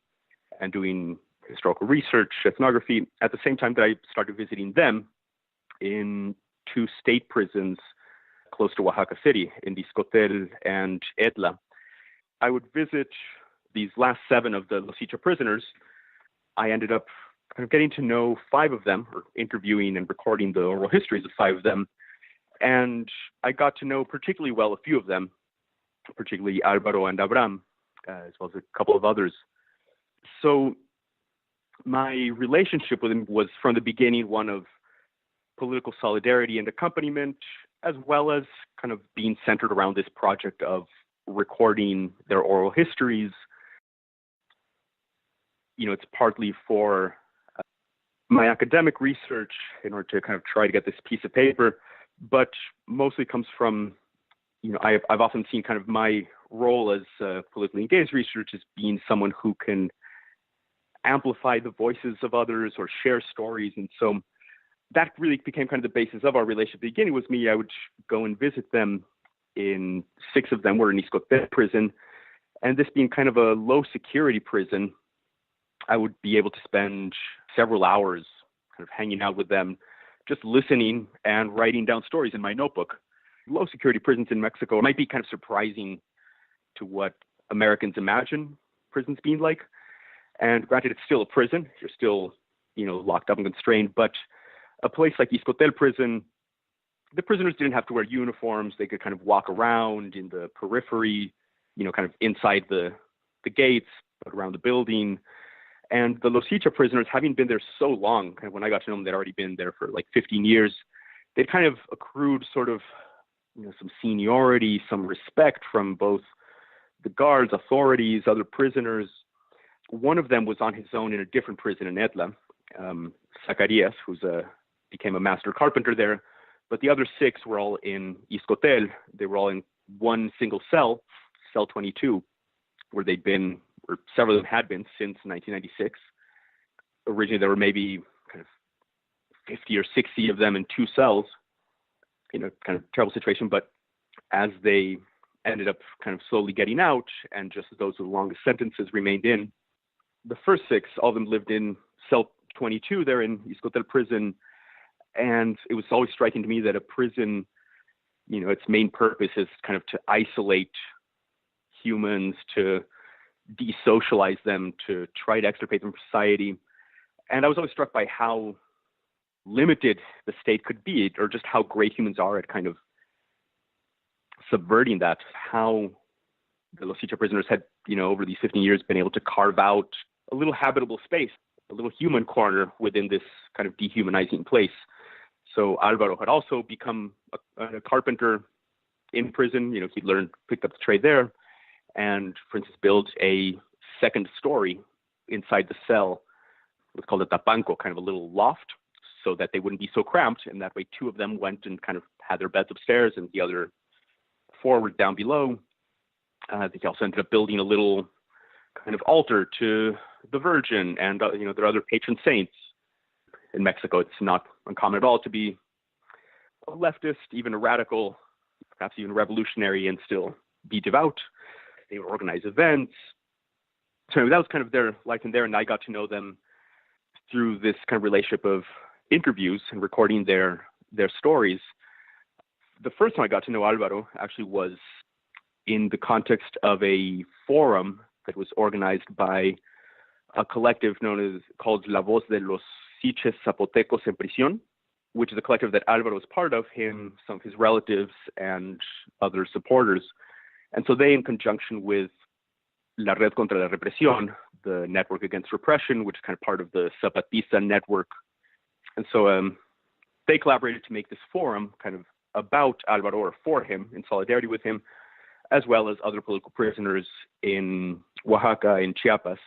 and doing historical research, ethnography, at the same time that I started visiting them in 2 state prisons close to Oaxaca City, in Discotel and Etla. I would visit these last 7 of the Loxicha prisoners. I ended up kind of getting to know 5 of them, or interviewing and recording the oral histories of 5 of them. And I got to know particularly well a few of them, particularly Alvaro and Abraham, as well as a couple of others. So my relationship with them was from the beginning one of political solidarity and accompaniment, as well as kind of being centered around this project of recording their oral histories. It's partly for my academic research in order to kind of try to get this piece of paper, but mostly comes from, I've often seen kind of my role as a politically engaged researcher as being someone who can amplify the voices of others or share stories. And so that really became kind of the basis of our relationship. At the beginning was me. I would go and visit them. In 6 of them were in Iscotel prison. And this being kind of a low security prison, I would be able to spend several hours kind of hanging out with them, just listening and writing down stories in my notebook. Low security prisons in Mexico might be kind of surprising to what Americans imagine prisons being like. And granted, it's still a prison. You're still, locked up and constrained. But a place like Iscotel prison, the prisoners didn't have to wear uniforms. They could kind of walk around in the periphery, kind of inside the gates, but around the building. And the Loxicha prisoners, having been there so long, kind of when I got to know them, they'd already been there for like 15 years. They'd kind of accrued sort of, some seniority, some respect from both the guards, authorities, other prisoners. One of them was on his own in a different prison in Etla, Zacarías, became a master carpenter there. But the other 6 were all in Iscotel. They were all in one single cell, cell 22, where they'd been, or several of them had been since 1996. Originally, there were maybe kind of 50 or 60 of them in 2 cells, kind of terrible situation. But as they ended up kind of slowly getting out, and just those with the longest sentences remained in, the first 6, all of them lived in cell 22 there in Iscotel prison. And it was always striking to me that a prison, its main purpose is kind of to isolate humans, to desocialize them, to try to extirpate them from society. And I was always struck by how limited the state could be, or just how great humans are at kind of subverting that, how the Loxicha prisoners had, over these 15 years been able to carve out a little habitable space, a little human corner within this kind of dehumanizing place. So Alvaro had also become a carpenter in prison. He picked up the trade there, and, for instance, built a second story inside the cell. It was called a tapanco, kind of a little loft, so that they wouldn't be so cramped. And that way, 2 of them went and kind of had their beds upstairs, and the other 4 were down below. I think he also ended up building a little kind of altar to the Virgin and, their other patron saints. In Mexico, it's not uncommon at all to be a leftist, even a radical, perhaps even revolutionary, and still be devout. They would organize events. So that was kind of their life in there, and I got to know them through this kind of relationship of interviews and recording their stories. The first time I got to know Alvaro actually was in the context of a forum that was organized by a collective called La Voz de los Zapotecos en Prisión, which is a collective that Alvaro was part of, some of his relatives, and other supporters. And so they, in conjunction with La Red contra la Represión, the network against repression, which is kind of part of the Zapatista network. And so they collaborated to make this forum kind of about Alvaro, or for him, in solidarity with him, as well as other political prisoners in Oaxaca, in Chiapas.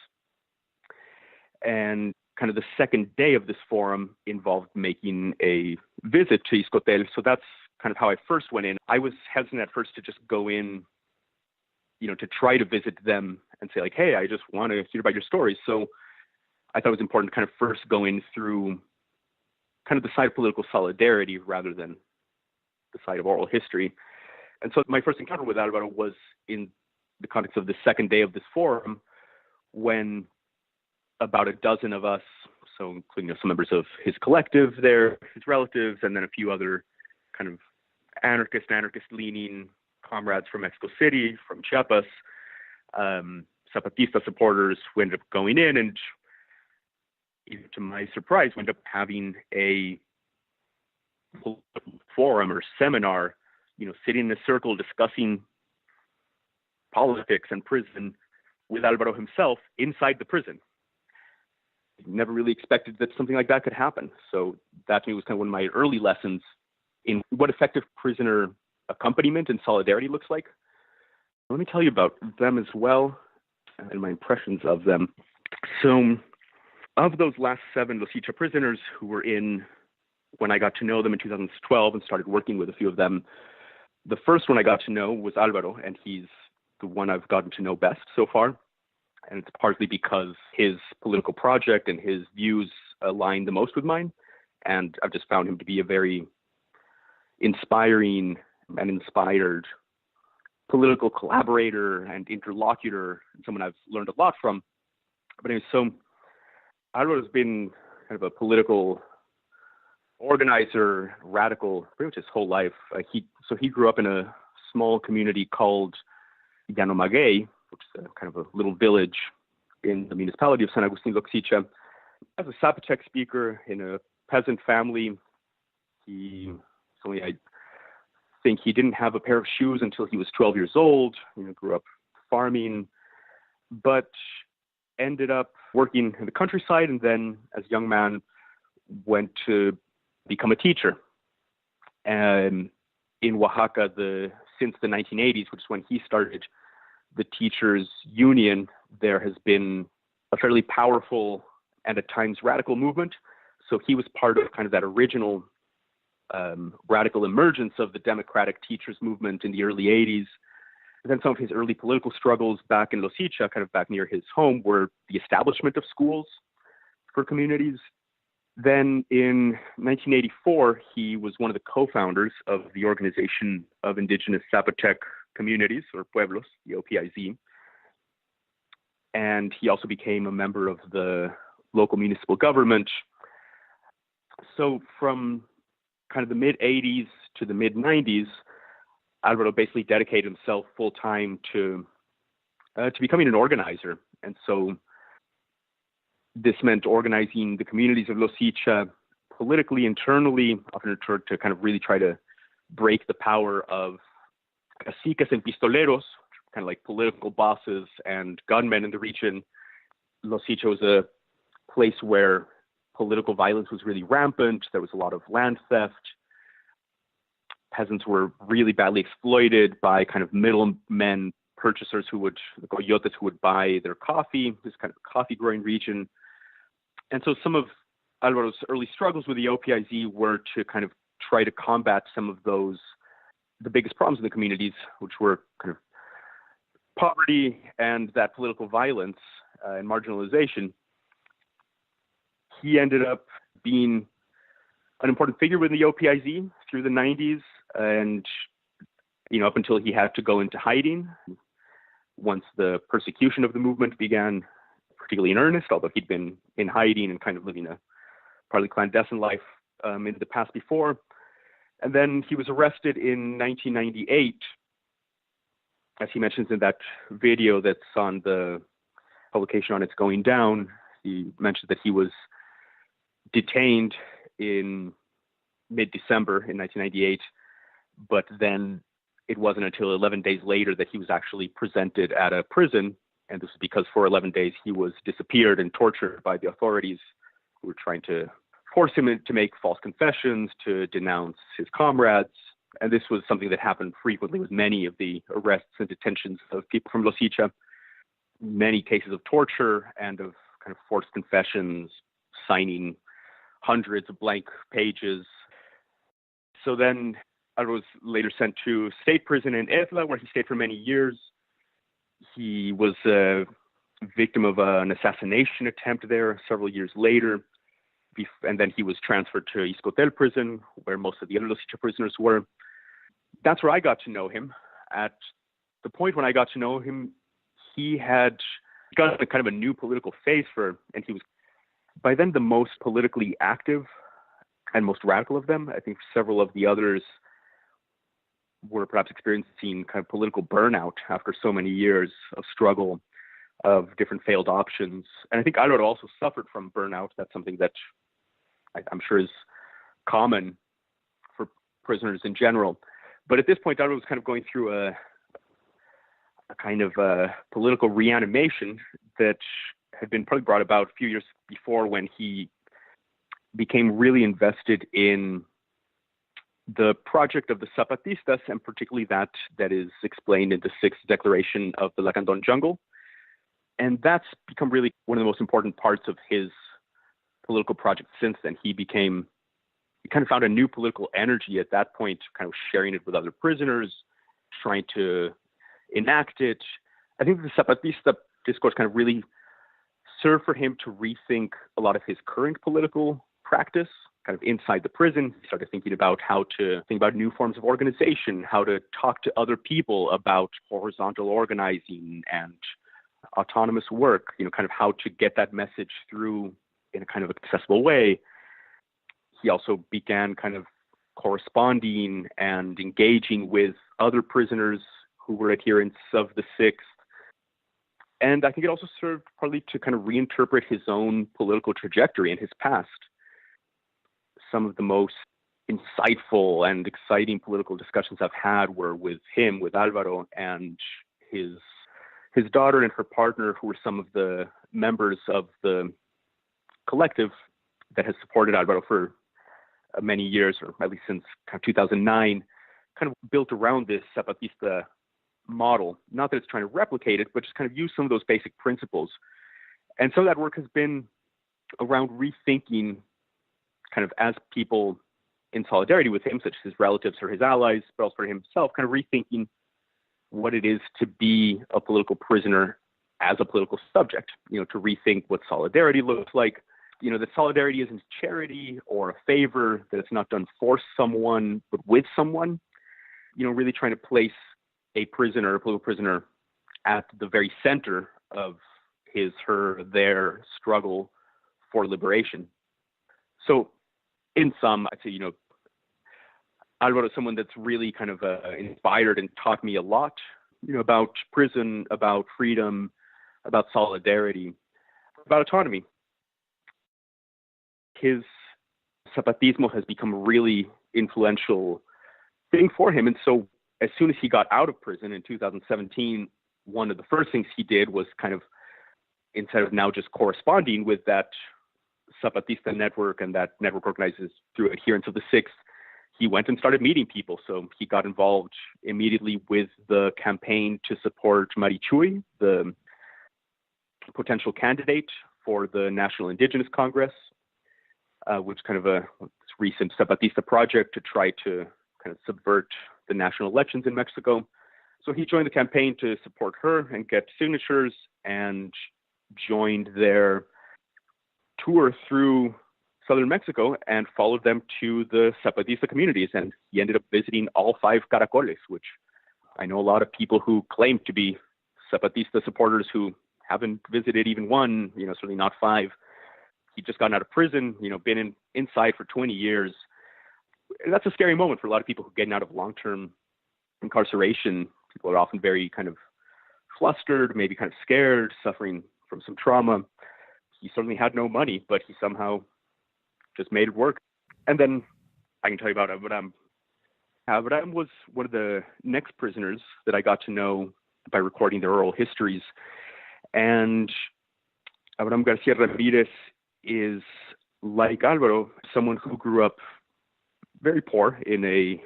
And kind of the second day of this forum involved making a visit to Iscotel. So that's kind of how I first went in. I was hesitant at first to just go in, to try to visit them and say, like, hey, I just want to hear about your stories. So I thought it was important to kind of first go in through kind of the side of political solidarity rather than the side of oral history. And so my first encounter with Alvaro was in the context of the second day of this forum, when about a dozen of us, so including some members of his collective there, his relatives, and then a few other kind of anarchist-leaning comrades from Mexico City, from Chiapas, Zapatista supporters, who ended up going in, and to my surprise, we ended up having a forum or seminar, sitting in a circle discussing politics and prison with Alvaro himself inside the prison. Never really expected that something like that could happen. So that to me was kind of one of my early lessons in what effective prisoner accompaniment and solidarity looks like. Let me tell you about them as well and my impressions of them. So of those last 7 Loxicha prisoners who were in when I got to know them in 2012 and started working with a few of them, the first one I got to know was Alvaro, and he's the one I've gotten to know best so far. And it's partly because his political project and his views align the most with mine. And I've just found him to be a very inspiring and inspired political collaborator and interlocutor, and someone I've learned a lot from. But anyway, so Alvaro's been kind of a political organizer, radical, pretty much his whole life. He grew up in a small community called Llanomaguey, which is kind of a little village in the municipality of San Agustin Loxicha. As a Zapotec speaker in a peasant family, I think he didn't have a pair of shoes until he was 12 years old. Grew up farming, but ended up working in the countryside, and then as a young man went to become a teacher. And in Oaxaca, since the 1980s, which is when he started the teachers' union, there has been a fairly powerful and at times radical movement. So he was part of kind of that original radical emergence of the democratic teachers movement in the early 80s. And then some of his early political struggles back in Loxicha, kind of back near his home, were the establishment of schools for communities. Then in 1984, he was one of the co-founders of the Organization of Indigenous Zapotec Communities, or Pueblos, the OPIZ. And he also became a member of the local municipal government. So from kind of the mid-80s to the mid-90s, Alvaro basically dedicated himself full-time to becoming an organizer. And so this meant organizing the communities of Loxicha politically, internally, often to kind of really try to break the power of caciques and pistoleros, kind of like political bosses and gunmen in the region. Loxicha was a place where political violence was really rampant. There was a lot of land theft. Peasants were really badly exploited by kind of middlemen purchasers the coyotes who would buy their coffee, this kind of coffee growing region. And so some of Alvaro's early struggles with the OPIZ were to kind of try to combat some of the biggest problems in the communities, which were kind of poverty and that political violence and marginalization. He ended up being an important figure within the OPIZ through the 90s, and up until he had to go into hiding once the persecution of the movement began, particularly in earnest, although he'd been in hiding and kind of living a partly clandestine life in the past before. And then he was arrested in 1998, as he mentions in that video that's on the publication on It's Going Down. He mentioned that he was detained in mid-December in 1998, but then it wasn't until 11 days later that he was actually presented at a prison, and this was because for 11 days he was disappeared and tortured by the authorities who were trying to force him to make false confessions, to denounce his comrades. And this was something that happened frequently with many of the arrests and detentions of people from Loxicha. Many cases of torture and of kind of forced confessions, signing hundreds of blank pages. So then I was later sent to state prison in Etla, where he stayed for many years. He was a victim of an assassination attempt there several years later. And then he was transferred to Iscotel prison, where most of the other Loxicha prisoners were. That's where I got to know him. At the point when I got to know him, he had got kind of a new political phase and he was by then the most politically active and most radical of them. I think several of the others were perhaps experiencing kind of political burnout after so many years of struggle, of different failed options. And I think Alvaro also suffered from burnout. That's something that I'm sure is common for prisoners in general. But at this point, Alvaro was kind of going through a kind of political reanimation that had been probably brought about a few years before, when he became really invested in the project of the Zapatistas, and particularly that is explained in the Sixth Declaration of the Lacandon Jungle. And that's become really one of the most important parts of his political project since then. He kind of found a new political energy at that point, kind of sharing it with other prisoners, trying to enact it. I think the Zapatista discourse kind of really served for him to rethink a lot of his current political practice, kind of inside the prison. He started thinking about how to think about new forms of organization, how to talk to other people about horizontal organizing and autonomous work, kind of how to get that message through in a kind of accessible way. He also began kind of corresponding and engaging with other prisoners who were adherents of the Sixth. And I think it also served partly to kind of reinterpret his own political trajectory and his past. Some of the most insightful and exciting political discussions I've had were with him, with Alvaro, and his his daughter and her partner, who were some of the members of the collective that has supported Alvaro for many years, or at least since kind of 2009, kind of built around this Zapatista model. Not that it's trying to replicate it, but just kind of use some of those basic principles. And so that work has been around rethinking, kind of as people in solidarity with him, such as his relatives or his allies, but also for himself, kind of rethinking what it is to be a political prisoner as a political subject, to rethink what solidarity looks like, that solidarity isn't charity or a favor, that it's not done for someone, but with someone, really trying to place a prisoner, a political prisoner, at the very center of his, her, their struggle for liberation. So in sum, I'd say, Alvaro is someone that's really kind of inspired and taught me a lot, about prison, about freedom, about solidarity, about autonomy. His Zapatismo has become a really influential thing for him. And so as soon as he got out of prison in 2017, one of the first things he did was kind of, instead of now just corresponding with that Zapatista network, and that network organizes through adherence of the Sixth, he went and started meeting people. So he got involved immediately with the campaign to support Marichuy, the potential candidate for the National Indigenous Congress, which kind of a recent Zapatista project to try to kind of subvert the national elections in Mexico. So he joined the campaign to support her and get signatures, and joined their tour through southern Mexico and followed them to the Zapatista communities. And he ended up visiting all 5 caracoles, which I know a lot of people who claim to be Zapatista supporters who haven't visited even one, certainly not 5. He'd just gotten out of prison, been inside for 20 years. And that's a scary moment for a lot of people who are getting out of long-term incarceration. People are often very kind of flustered, maybe kind of scared, suffering from some trauma. He certainly had no money, but he somehow just made it work. And then I can tell you about Avram. Avram was one of the next prisoners that I got to know by recording their oral histories. And Avram Garcia Ramirez is, like Alvaro, someone who grew up very poor in a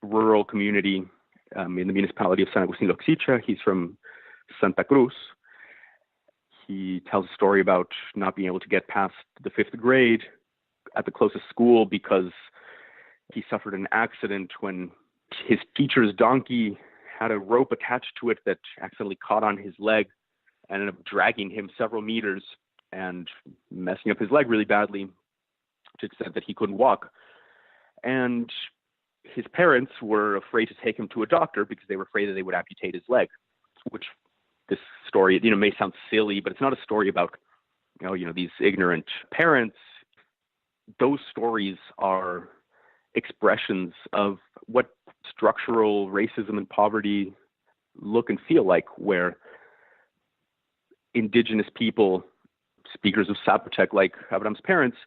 rural community in the municipality of San Agustin Loxicha. He's from Santa Cruz. He tells a story about not being able to get past the 5th grade at the closest school because he suffered an accident when his teacher's donkey had a rope attached to it that accidentally caught on his leg and ended up dragging him several meters and messing up his leg really badly to the extent that he couldn't walk. And his parents were afraid to take him to a doctor because they were afraid that they would amputate his leg, which this story, may sound silly, but it's not a story about, these ignorant parents. Those stories are expressions of what structural racism and poverty look and feel like, where indigenous people, speakers of Zapotec, like Avram's parents,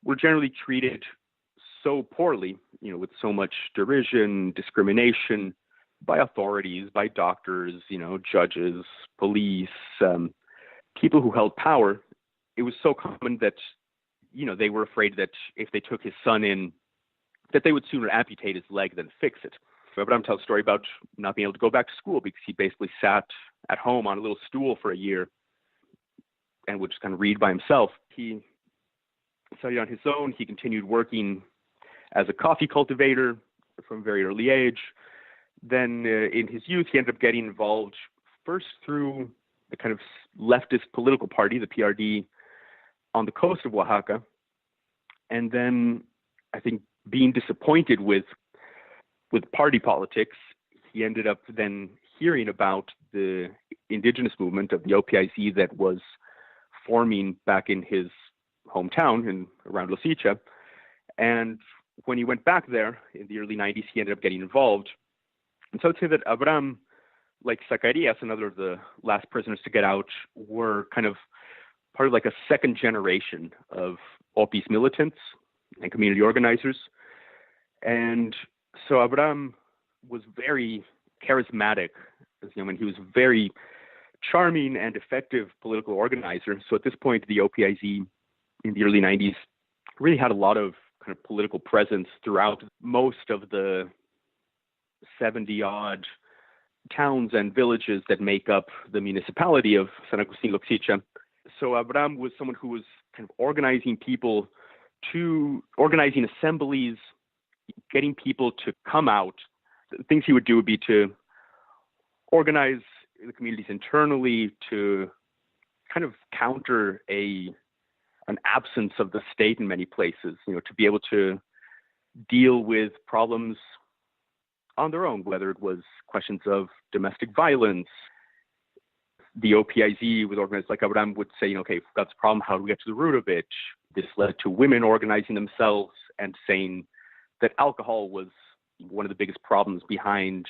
were generally treated so poorly, with so much derision, discrimination by authorities, by doctors, judges, police, people who held power. It was so common that, they were afraid that if they took his son in, that they would sooner amputate his leg than fix it. So Avram tells a story about not being able to go back to school because he basically sat at home on a little stool for a year and would just kind of read by himself. He studied on his own. He continued working as a coffee cultivator from a very early age. Then in his youth, he ended up getting involved first through the kind of leftist political party, the PRD, on the coast of Oaxaca. And then I think being disappointed with party politics, he ended up then hearing about the indigenous movement of the OPIZ that was forming back in his hometown and around Loxicha. And when he went back there in the early 90s, he ended up getting involved. And so I'd say that Avram, like Zacarias, another of the last prisoners to get out, were kind of part of like a second generation of OPIZ militants and community organizers. And so Avram was very charismatic. He was very charming and effective political organizer. So at this point, the OPIZ in the early 90s really had a lot of kind of political presence throughout most of the 70-odd towns and villages that make up the municipality of San Agustin Loxicha. So Abraham was someone who was kind of organizing people to organizing assemblies, getting people to come out. The things he would do would be to organize the communities internally to kind of counter an absence of the state in many places, to be able to deal with problems on their own, whether it was questions of domestic violence. The OPIZ was organized, like Abraham would say, okay, if we've got this problem, how do we get to the root of it? This led to women organizing themselves and saying that alcohol was one of the biggest problems behind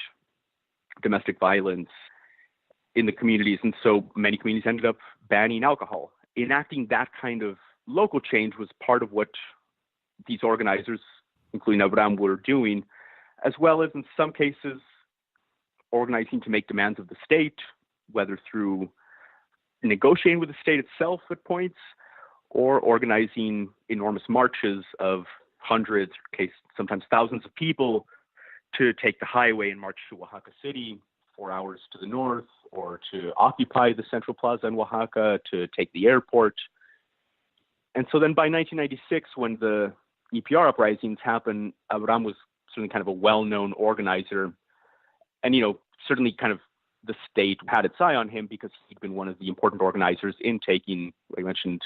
domestic violence in the communities. And so many communities ended up banning alcohol. Enacting that kind of local change was part of what these organizers, including Abraham, were doing, as well as in some cases organizing to make demands of the state, whether through negotiating with the state itself at points or organizing enormous marches of hundreds, sometimes thousands of people to take the highway and march to Oaxaca City, 4 hours to the north, or to occupy the Central Plaza in Oaxaca, to take the airport. And so then by 1996, when the EPR uprisings happened, Abraham was certainly kind of a well-known organizer. And, certainly kind of the state had its eye on him because he'd been one of the important organizers in taking, like I mentioned,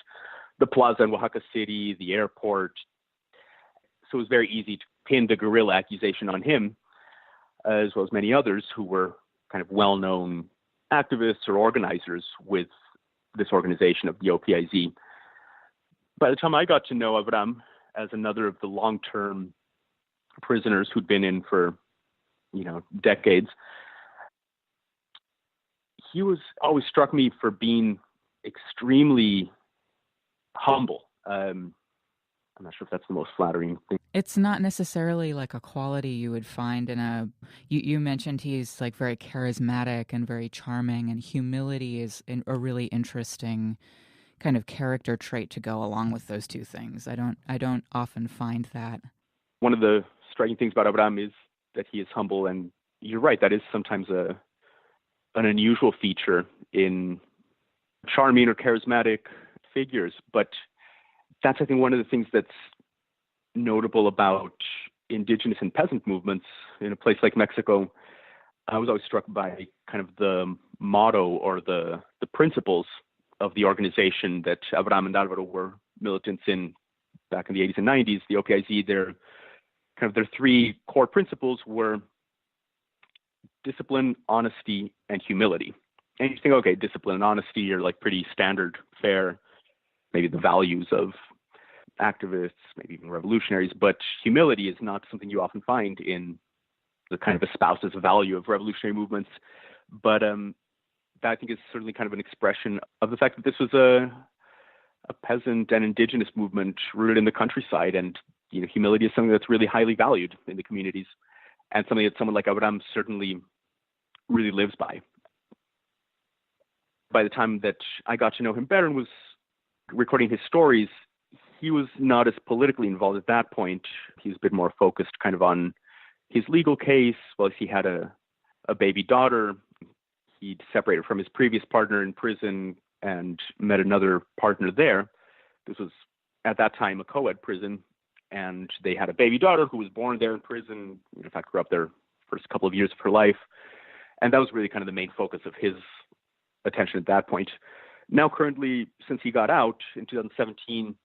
the plaza in Oaxaca City, the airport. So it was very easy to pin the guerrilla accusation on him, as well as many others who were kind of well-known activists or organizers with this organization of the OPIZ. By the time I got to know Abraham as another of the long-term prisoners who'd been in for, decades, he was always struck me for being extremely humble. I'm not sure if that's the most flattering thing. It's not necessarily like a quality you would find in you mentioned he's like very charismatic and very charming, and humility is a really interesting kind of character trait to go along with those two things. I don't often find that. One of the striking things about Abraham is that he is humble, and you're right, that is sometimes an unusual feature in charming or charismatic figures. But that's, I think, one of the things that's notable about indigenous and peasant movements in a place like Mexico. I was always struck by kind of the motto or the principles of the organization that Abraham and Alvaro were militants in back in the 80s and 90s. The OPIZ, their three core principles were discipline, honesty, and humility. And you think, okay, discipline and honesty are like pretty standard fare, maybe the values of activists, maybe even revolutionaries, but humility is not something you often find in the kind of espouses value of revolutionary movements. But that, I think, is certainly kind of an expression of the fact that this was a peasant and indigenous movement rooted in the countryside, and humility is something that's really highly valued in the communities, and something that someone like Abraham certainly really lives by. By the time that I got to know him better and was recording his stories, he was not as politically involved at that point. He was a bit more focused kind of on his legal case. Well, he had a baby daughter. He'd separated from his previous partner in prison and met another partner there. This was, at that time, a co-ed prison. And they had a baby daughter who was born there in prison. In fact, grew up there first couple of years of her life. And that was really kind of the main focus of his attention at that point. Now, currently, since he got out in 2017,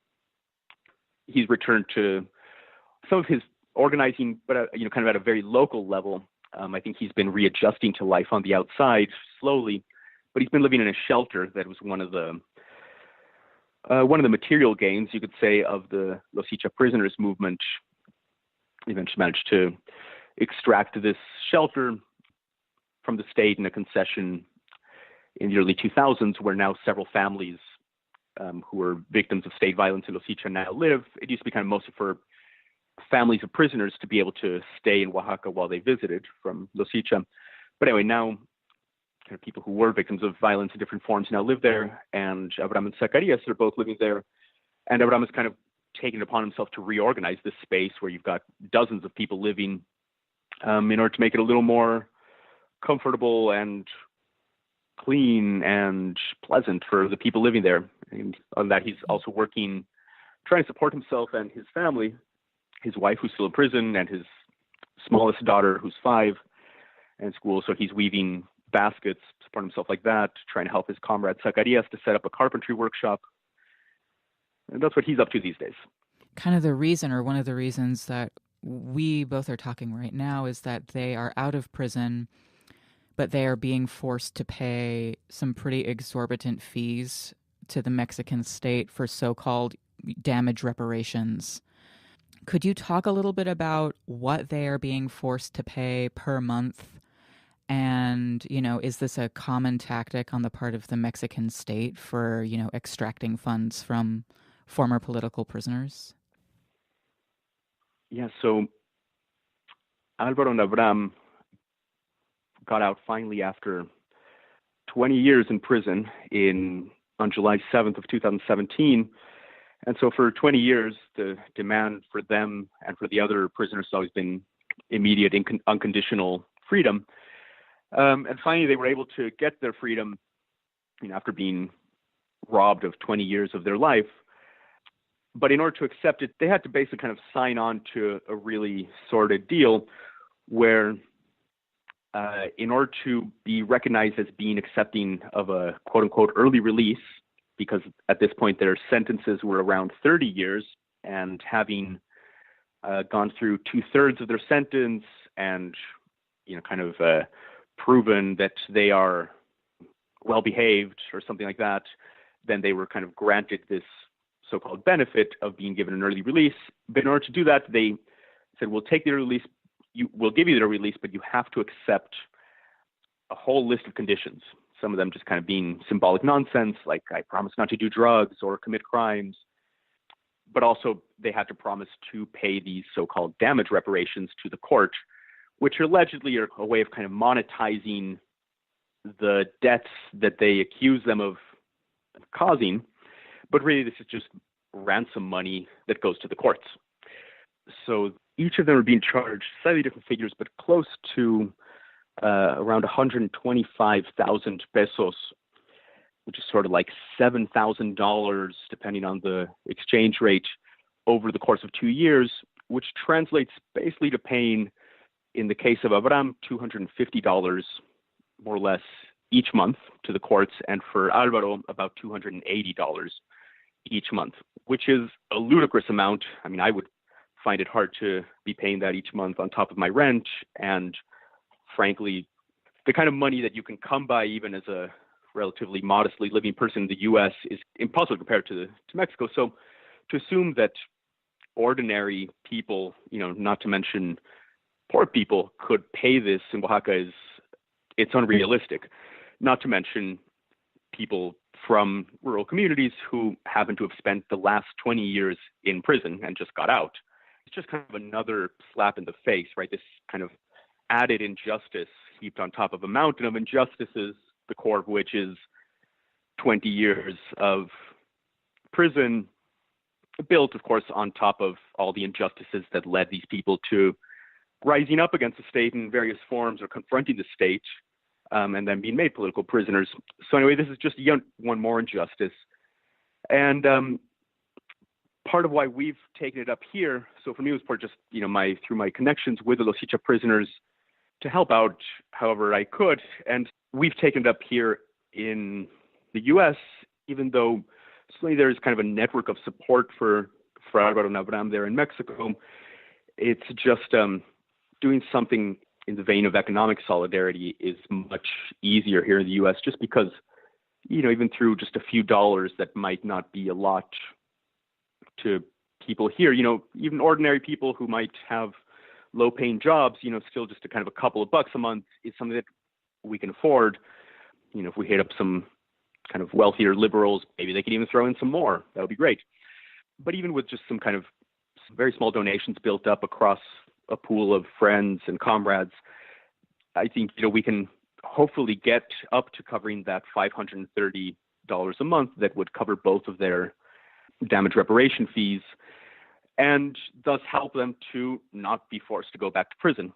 he's returned to some of his organizing, but kind of at a very local level. I think he's been readjusting to life on the outside slowly, but he's been living in a shelter that was one of the material gains, you could say, of the Loxicha Prisoners movement. He eventually managed to extract this shelter from the state in a concession in the early 2000s, where now several families who were victims of state violence in Loxicha now live. It used to be kind of mostly for families of prisoners to be able to stay in Oaxaca while they visited from Loxicha. But anyway, now kind of people who were victims of violence in different forms now live there, and Abraham and Zacarias are both living there. And Abraham has kind of taken it upon himself to reorganize this space where you've got dozens of people living in order to make it a little more comfortable and clean and pleasant for the people living there. And on that, he's also working, trying to support himself and his family, his wife who's still in prison, and his smallest daughter who's 5 in school. So he's weaving baskets, support himself like that, trying to help his comrade Zacarias to set up a carpentry workshop. And that's what he's up to these days. Kind of the reason, or one of the reasons that we both are talking right now, is that they are out of prison, but they are being forced to pay some pretty exorbitant fees to the Mexican state for so-called damage reparations. Could you talk a little bit about what they are being forced to pay per month? And, is this a common tactic on the part of the Mexican state for, extracting funds from former political prisoners? Yeah, so Alvaro and Abraham got out finally after 20 years in prison on July 7th of 2017. And so for 20 years, the demand for them and for the other prisoners has always been immediate, unconditional freedom. And finally, they were able to get their freedom, after being robbed of 20 years of their life. But in order to accept it, they had to basically kind of sign on to a really sordid deal where in order to be recognized as being accepting of a quote-unquote early release, because at this point their sentences were around 30 years, and having gone through 2/3 of their sentence and, proven that they are well-behaved or something like that, then they were kind of granted this so-called benefit of being given an early release. But in order to do that, they said, we'll take the release, we'll give you the release, but you have to accept a whole list of conditions. Some of them just kind of being symbolic nonsense, like I promise not to do drugs or commit crimes. But also they had to promise to pay these so-called damage reparations to the court, which allegedly are a way of kind of monetizing the debts that they accuse them of causing. But really, this is just ransom money that goes to the courts. So each of them are being charged slightly different figures, but close to around 125,000 pesos, which is sort of like $7,000, depending on the exchange rate, over the course of 2 years, which translates basically to paying, in the case of Abraham, $250 more or less each month to the courts, and for Alvaro, about $280 each month, which is a ludicrous amount. I mean, I would find it hard to be paying that each month on top of my rent, and frankly, the kind of money that you can come by even as a relatively modestly living person in the U.S. is impossible compared to Mexico. So to assume that ordinary people, not to mention poor people, could pay this in Oaxaca it's unrealistic. Not to mention people from rural communities who happen to have spent the last 20 years in prison and just got out. It's just kind of another slap in the face, right? This kind of added injustice heaped on top of a mountain of injustices, the core of which is 20 years of prison, built, of course, on top of all the injustices that led these people to rising up against the state in various forms or confronting the state, and then being made political prisoners. So anyway, this is just one more injustice. And part of why we've taken it up here, so for me it was part just, through my connections with the Loxicha Prisoners to help out however I could. And we've taken it up here in the U.S., even though certainly there's kind of a network of support for Alvaro and Abraham there in Mexico. It's just doing something in the vein of economic solidarity is much easier here in the U.S. just because, even through just a few dollars that might not be a lot to people here, even ordinary people who might have low-paying jobs, still just a kind of a couple of bucks a month is something that we can afford. If we hit up some kind of wealthier liberals, maybe they could even throw in some more. That would be great. But even with just some kind of very small donations built up across a pool of friends and comrades, I think, we can hopefully get up to covering that $530 a month that would cover both of their damage reparation fees, and thus help them to not be forced to go back to prison.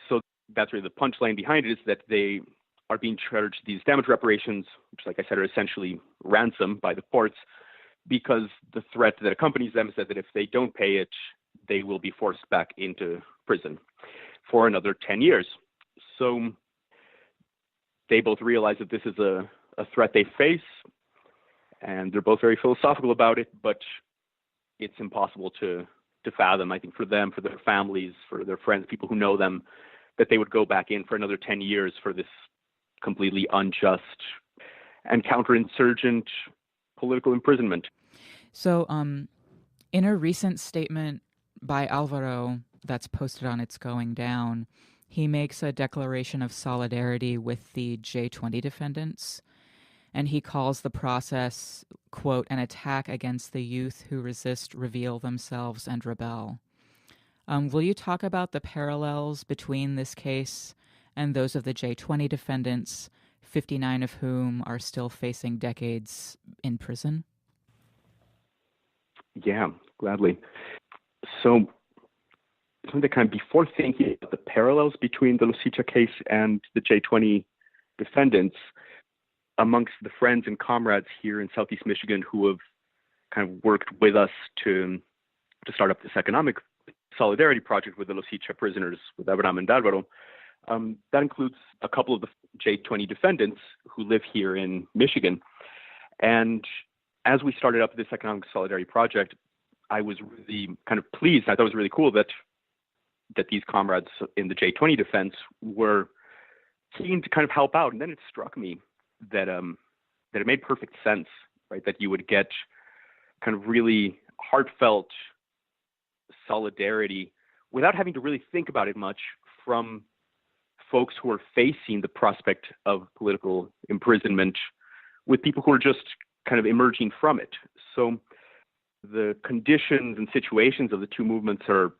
So that's really the punchline behind it, is that they are being charged these damage reparations, which, like I said, are essentially ransom by the courts, because the threat that accompanies them is that if they don't pay it, they will be forced back into prison for another 10 years. So they both realize that this is a threat they face, and they're both very philosophical about it, but it's impossible to fathom, I think, for them, for their families, for their friends, people who know them, that they would go back in for another 10 years for this completely unjust and counterinsurgent political imprisonment. So in a recent statement by Alvaro that's posted on It's Going Down, he makes a declaration of solidarity with the J20 defendants, and he calls the process, quote, an attack against the youth who resist, reveal themselves, and rebel. Will you talk about the parallels between this case and those of the J20 defendants, 59 of whom are still facing decades in prison? Yeah, gladly. So before thinking about the parallels between the Loxicha case and the J20 defendants, amongst the friends and comrades here in Southeast Michigan who have kind of worked with us to start up this economic solidarity project with the Loxicha prisoners, with Abraham and Alvaro, that includes a couple of the J20 defendants who live here in Michigan. And as we started up this economic solidarity project, I was really kind of pleased. I thought it was really cool that these comrades in the J20 defense were keen to kind of help out. And then it struck me that it made perfect sense, right? That you would get kind of really heartfelt solidarity without having to really think about it much from folks who are facing the prospect of political imprisonment with people who are just kind of emerging from it. So the conditions and situations of the two movements are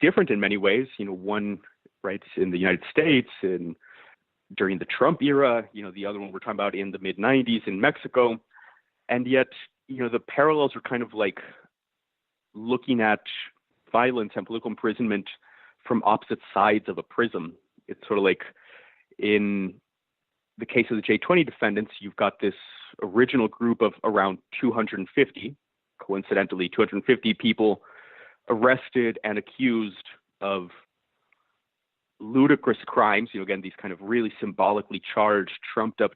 different in many ways. One, right, in the United States during the Trump era, the other one we're talking about in the mid-90s in Mexico. And yet, the parallels are kind of like looking at violence and political imprisonment from opposite sides of a prism. It's sort of like in the case of the J20 defendants, you've got this original group of around 250, coincidentally, 250 people arrested and accused of ludicrous crimes, again, these kind of really symbolically charged, trumped up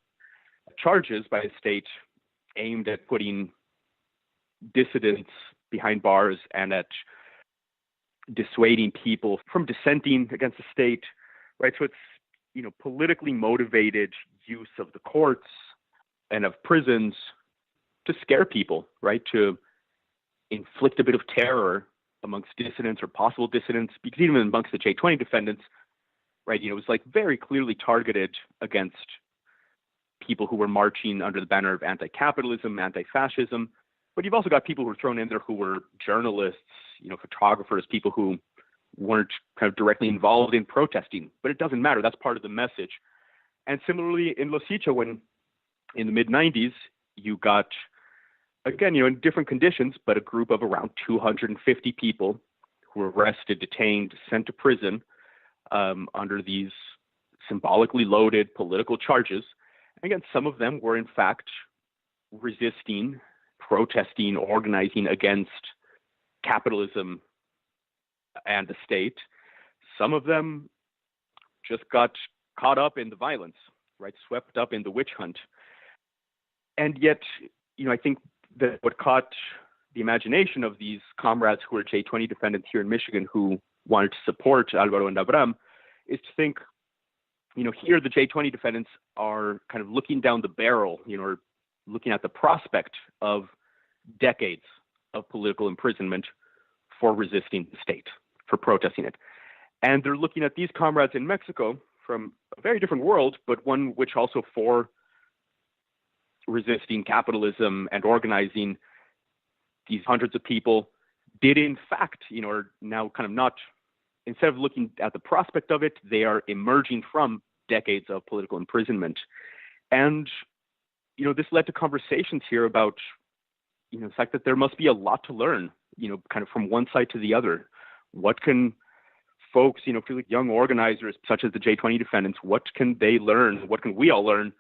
charges by the state aimed at putting dissidents behind bars and at dissuading people from dissenting against the state, right? So it's, politically motivated use of the courts and of prisons to scare people, right? To inflict a bit of terror amongst dissidents or possible dissidents, because even amongst the J20 defendants, right, it was like very clearly targeted against people who were marching under the banner of anti-capitalism, anti-fascism. But you've also got people who were thrown in there who were journalists, photographers, people who weren't kind of directly involved in protesting. But it doesn't matter. That's part of the message. And similarly in Loxicha, when in the mid-90s, you got, again, in different conditions, but a group of around 250 people who were arrested, detained, sent to prison under these symbolically loaded political charges. And again, some of them were in fact resisting, protesting, organizing against capitalism and the state. Some of them just got caught up in the violence, right? Swept up in the witch hunt. And yet, I think that what caught the imagination of these comrades who are J20 defendants here in Michigan who wanted to support Alvaro and Abraham is to think, here the J20 defendants are kind of looking down the barrel, or looking at the prospect of decades of political imprisonment for resisting the state, for protesting it. And they're looking at these comrades in Mexico from a very different world, but one which also for resisting capitalism and organizing, these hundreds of people did in fact, are now kind of not, instead of looking at the prospect of it, they are emerging from decades of political imprisonment. And, this led to conversations here about, the fact that there must be a lot to learn, kind of from one side to the other. What can folks, particularly young organizers such as the J20 defendants, what can they learn? What can we all learn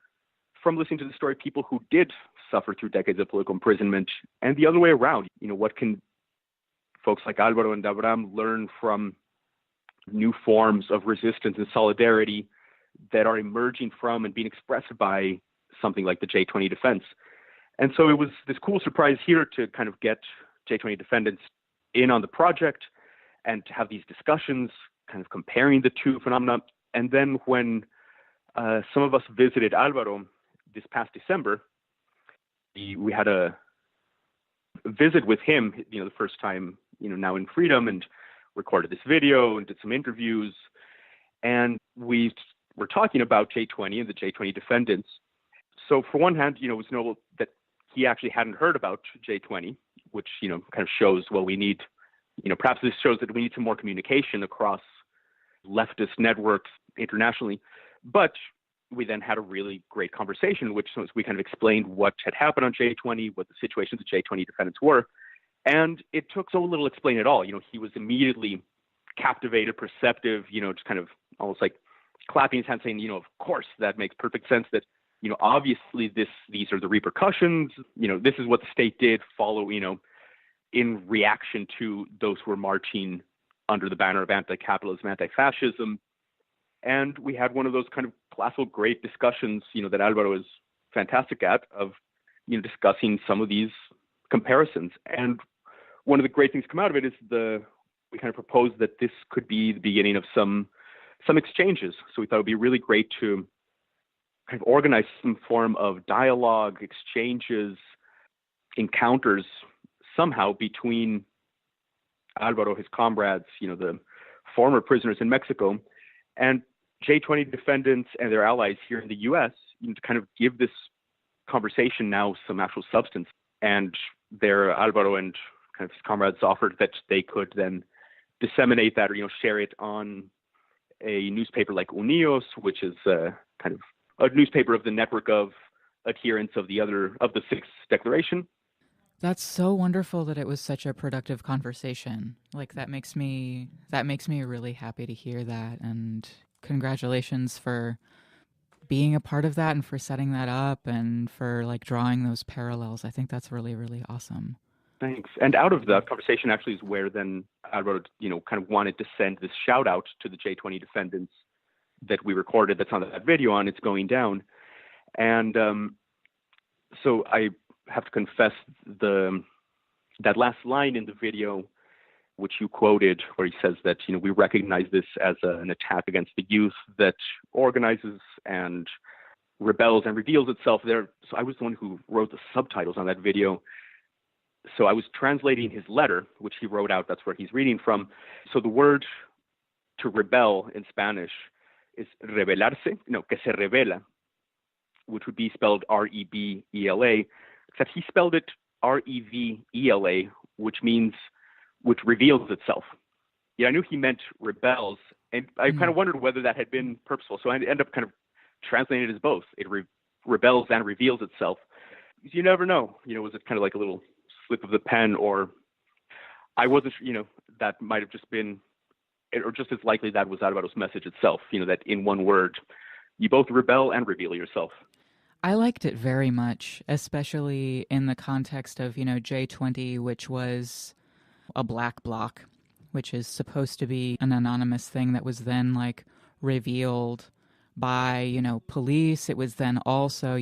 from listening to the story of people who did suffer through decades of political imprisonment, and the other way around? What can folks like Alvaro and Abraham learn from new forms of resistance and solidarity that are emerging from and being expressed by something like the J20 defense? And so it was this cool surprise here to kind of get J20 defendants in on the project and to have these discussions, kind of comparing the two phenomena. And then when some of us visited Alvaro this past December, we had a visit with him, the first time, now in freedom, and recorded this video and did some interviews. And we were talking about J20 and the J20 defendants. So for one hand, it was notable that he actually hadn't heard about J20, which, kind of shows, well, we need, perhaps this shows that we need some more communication across leftist networks internationally. But we then had a really great conversation in which we kind of explained what had happened on J20, what the situations of J20 defendants were. And it took so little to explain at all. He was immediately captivated, perceptive, just kind of almost like clapping his hands saying, of course, that makes perfect sense that, obviously these are the repercussions, this is what the state did follow, in reaction to those who were marching under the banner of anti-capitalism, anti-fascism. And we had one of those kind of classical great discussions, that Alvaro is fantastic at, of, discussing some of these comparisons. And one of the great things come out of it is we kind of proposed that this could be the beginning of some exchanges. So we thought it would be really great to kind of organize some form of dialogue, exchanges, encounters somehow between Alvaro, his comrades, the former prisoners in Mexico, and J20 defendants and their allies here in the U.S., to kind of give this conversation now some actual substance. And their Alvaro and kind of his comrades offered that they could then disseminate that or, share it on a newspaper like Unidos, which is kind of a newspaper of the network of adherents of the Sixth Declaration. That's so wonderful that it was such a productive conversation. Like that makes me really happy to hear that, and congratulations for being a part of that and for setting that up and for like drawing those parallels. I think that's really, really awesome. Thanks. And out of the conversation actually is where then Alvaro, kind of wanted to send this shout out to the J20 defendants that we recorded that's on that video on It's Going Down. And so I have to confess that last line in the video, which you quoted, where he says that, we recognize this as an attack against the youth that organizes and rebels and reveals itself there. So I was the one who wrote the subtitles on that video. So I was translating his letter, which he wrote out. That's where he's reading from. So the word to rebel in Spanish is rebelarse, que se revela, which would be spelled R-E-B-E-L-A, except he spelled it R-E-V-E-L-A, which reveals itself. Yeah, I knew he meant rebels, and I kind of wondered whether that had been purposeful. So I ended up kind of translating it as both. It rebels and reveals itself. You never know. Was it kind of like a little slip of the pen, or I wasn't, that might have just been, or just as likely that was Alvaro's message itself, that in one word, you both rebel and reveal yourself. I liked it very much, especially in the context of, J20, which was a black bloc, which is supposed to be an anonymous thing that was then like revealed by, police. It was then also,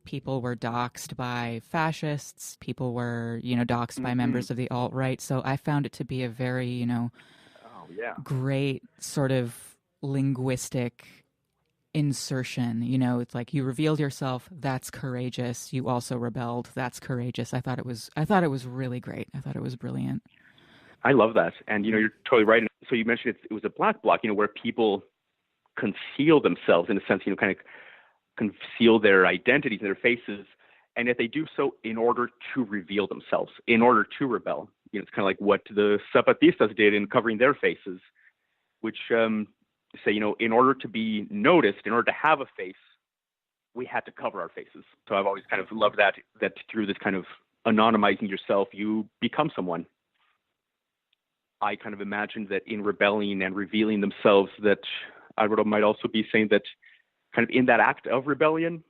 people were doxxed by fascists. People were, doxxed by members of the alt-right. So I found it to be a very, great sort of linguistic insertion. It's like you revealed yourself. That's courageous. You also rebelled. That's courageous. I thought it was really great. I thought it was brilliant. I love that. And, you're totally right. So you mentioned it was a black bloc, where people conceal themselves in a sense, kind of conceal their identities and their faces, and yet they do so in order to reveal themselves, in order to rebel. It's kind of like what the Zapatistas did in covering their faces, which say, in order to be noticed, in order to have a face, we had to cover our faces. So I've always kind of loved that through this kind of anonymizing yourself, you become someone. I kind of imagined that in rebelling and revealing themselves, that Alvaro might also be saying that kind of in that act of rebellion,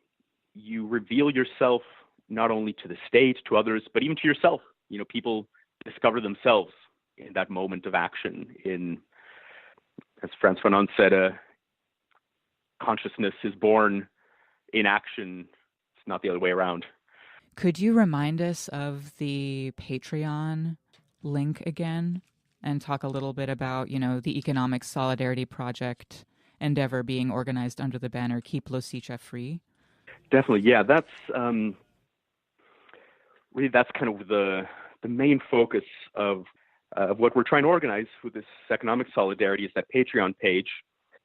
you reveal yourself not only to the state, to others, but even to yourself. People discover themselves in that moment of action. As Frantz Fanon said, consciousness is born in action. It's not the other way around. Could you remind us of the Patreon link again and talk a little bit about, the Economic Solidarity Project endeavor being organized under the banner Keep Loxicha Free? Definitely. Yeah, that's really, that's kind of the main focus of what we're trying to organize with this economic solidarity is that Patreon page.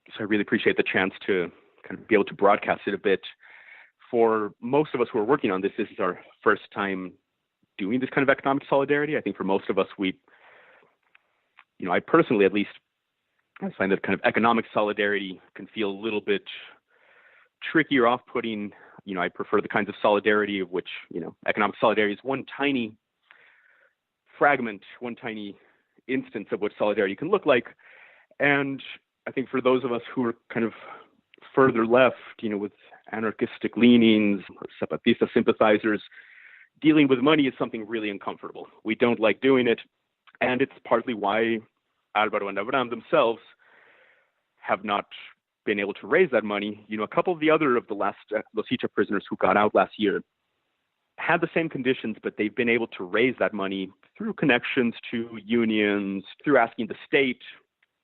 So I really appreciate the chance to kind of be able to broadcast it a bit. For most of us who are working on this, this is our first time doing this kind of economic solidarity. I think for most of us, I personally, at least, I find that kind of economic solidarity can feel a little bit tricky or off-putting. I prefer the kinds of solidarity of which, economic solidarity is one tiny fragment, one tiny instance of what solidarity can look like. And I think for those of us who are kind of further left, with anarchistic leanings, Zapatista sympathizers, dealing with money is something really uncomfortable. We don't like doing it. And it's partly why Alvaro and Abraham themselves have not been able to raise that money. A couple of the last Loxicha prisoners who got out last year had the same conditions, but they've been able to raise that money through connections to unions, through asking the state.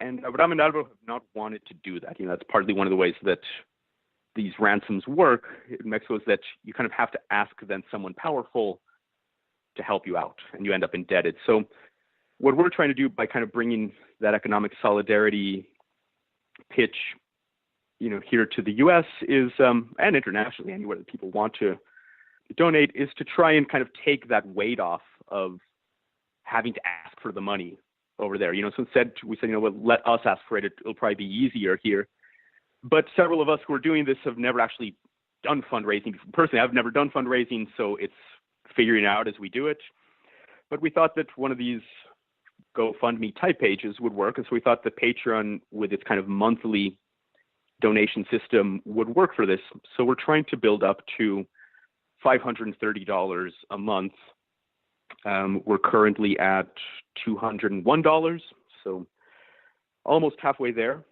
And Abraham and Alvaro have not wanted to do that. That's partly one of the ways that these ransoms work in Mexico, is that you kind of have to ask then someone powerful to help you out, and you end up indebted. So what we're trying to do by kind of bringing that economic solidarity pitch, here to the U.S. is, and internationally, anywhere that people want to donate, is to try and kind of take that weight off of having to ask for the money over there. So instead we said, let us ask for it. It'll probably be easier here. But several of us who are doing this have never actually done fundraising. Personally, I've never done fundraising, so it's figuring out as we do it. But we thought that one of these GoFundMe type pages would work. And so we thought that Patreon, with its kind of monthly donation system, would work for this. So we're trying to build up to $530 a month. We're currently at $201, so almost halfway there.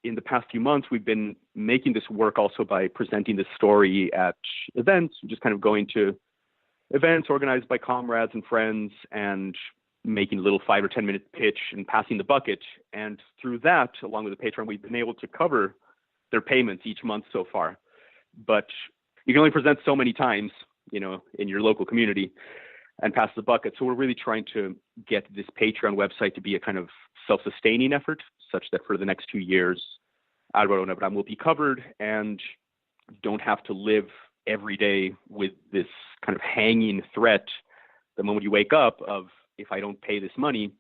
In the past few months, we've been making this work also by presenting this story at events, just kind of going to events organized by comrades and friends and making a little 5 or 10 minute pitch and passing the bucket. And through that, along with the Patreon, we've been able to cover their payments each month so far. But you can only present so many times, in your local community and pass the bucket. So we're really trying to get this Patreon website to be a kind of self-sustaining effort, such that for the next 2 years, Alvaro and Abraham will be covered and don't have to live every day with this kind of hanging threat the moment you wake up of, if I don't pay this money,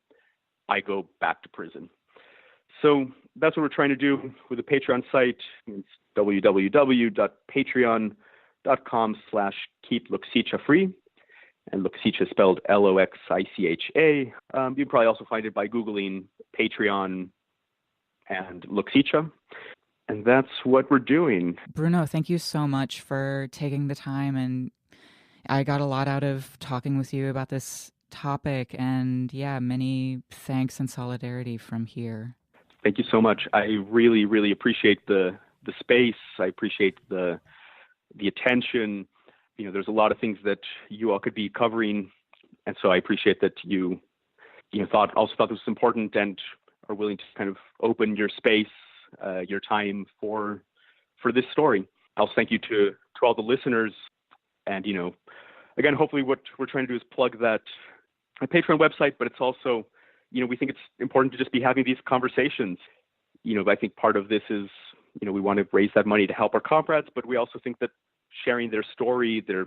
I go back to prison. So that's what we're trying to do with the Patreon site. It's www.patreon.com/keeploxicha-free. And Loxicha is spelled Loxicha. You can probably also find it by Googling Patreon and Loxicha. And that's what we're doing. Bruno, thank you so much for taking the time. And I got a lot out of talking with you about this topic. And many thanks and solidarity from here. Thank you so much. I really, really appreciate the space. I appreciate the attention. There's a lot of things that you all could be covering. And so I appreciate that you thought this was important and are willing to kind of open your space, your time for this story. I also thank you to all the listeners. And, again, hopefully what we're trying to do is plug that Patreon website, but it's also, we think it's important to just be having these conversations. I think part of this is, we want to raise that money to help our comrades, but we also think that sharing their story, their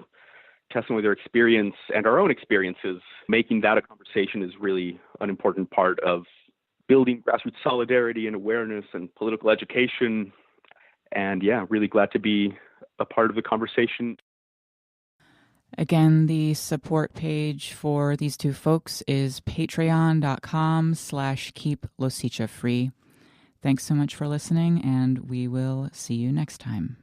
testimony, their experience, and our own experiences, making that a conversation is really an important part of building grassroots solidarity and awareness and political education. And yeah, really glad to be a part of the conversation. Again, the support page for these two folks is patreon.com/keep Loxicha free. Thanks so much for listening, and we will see you next time.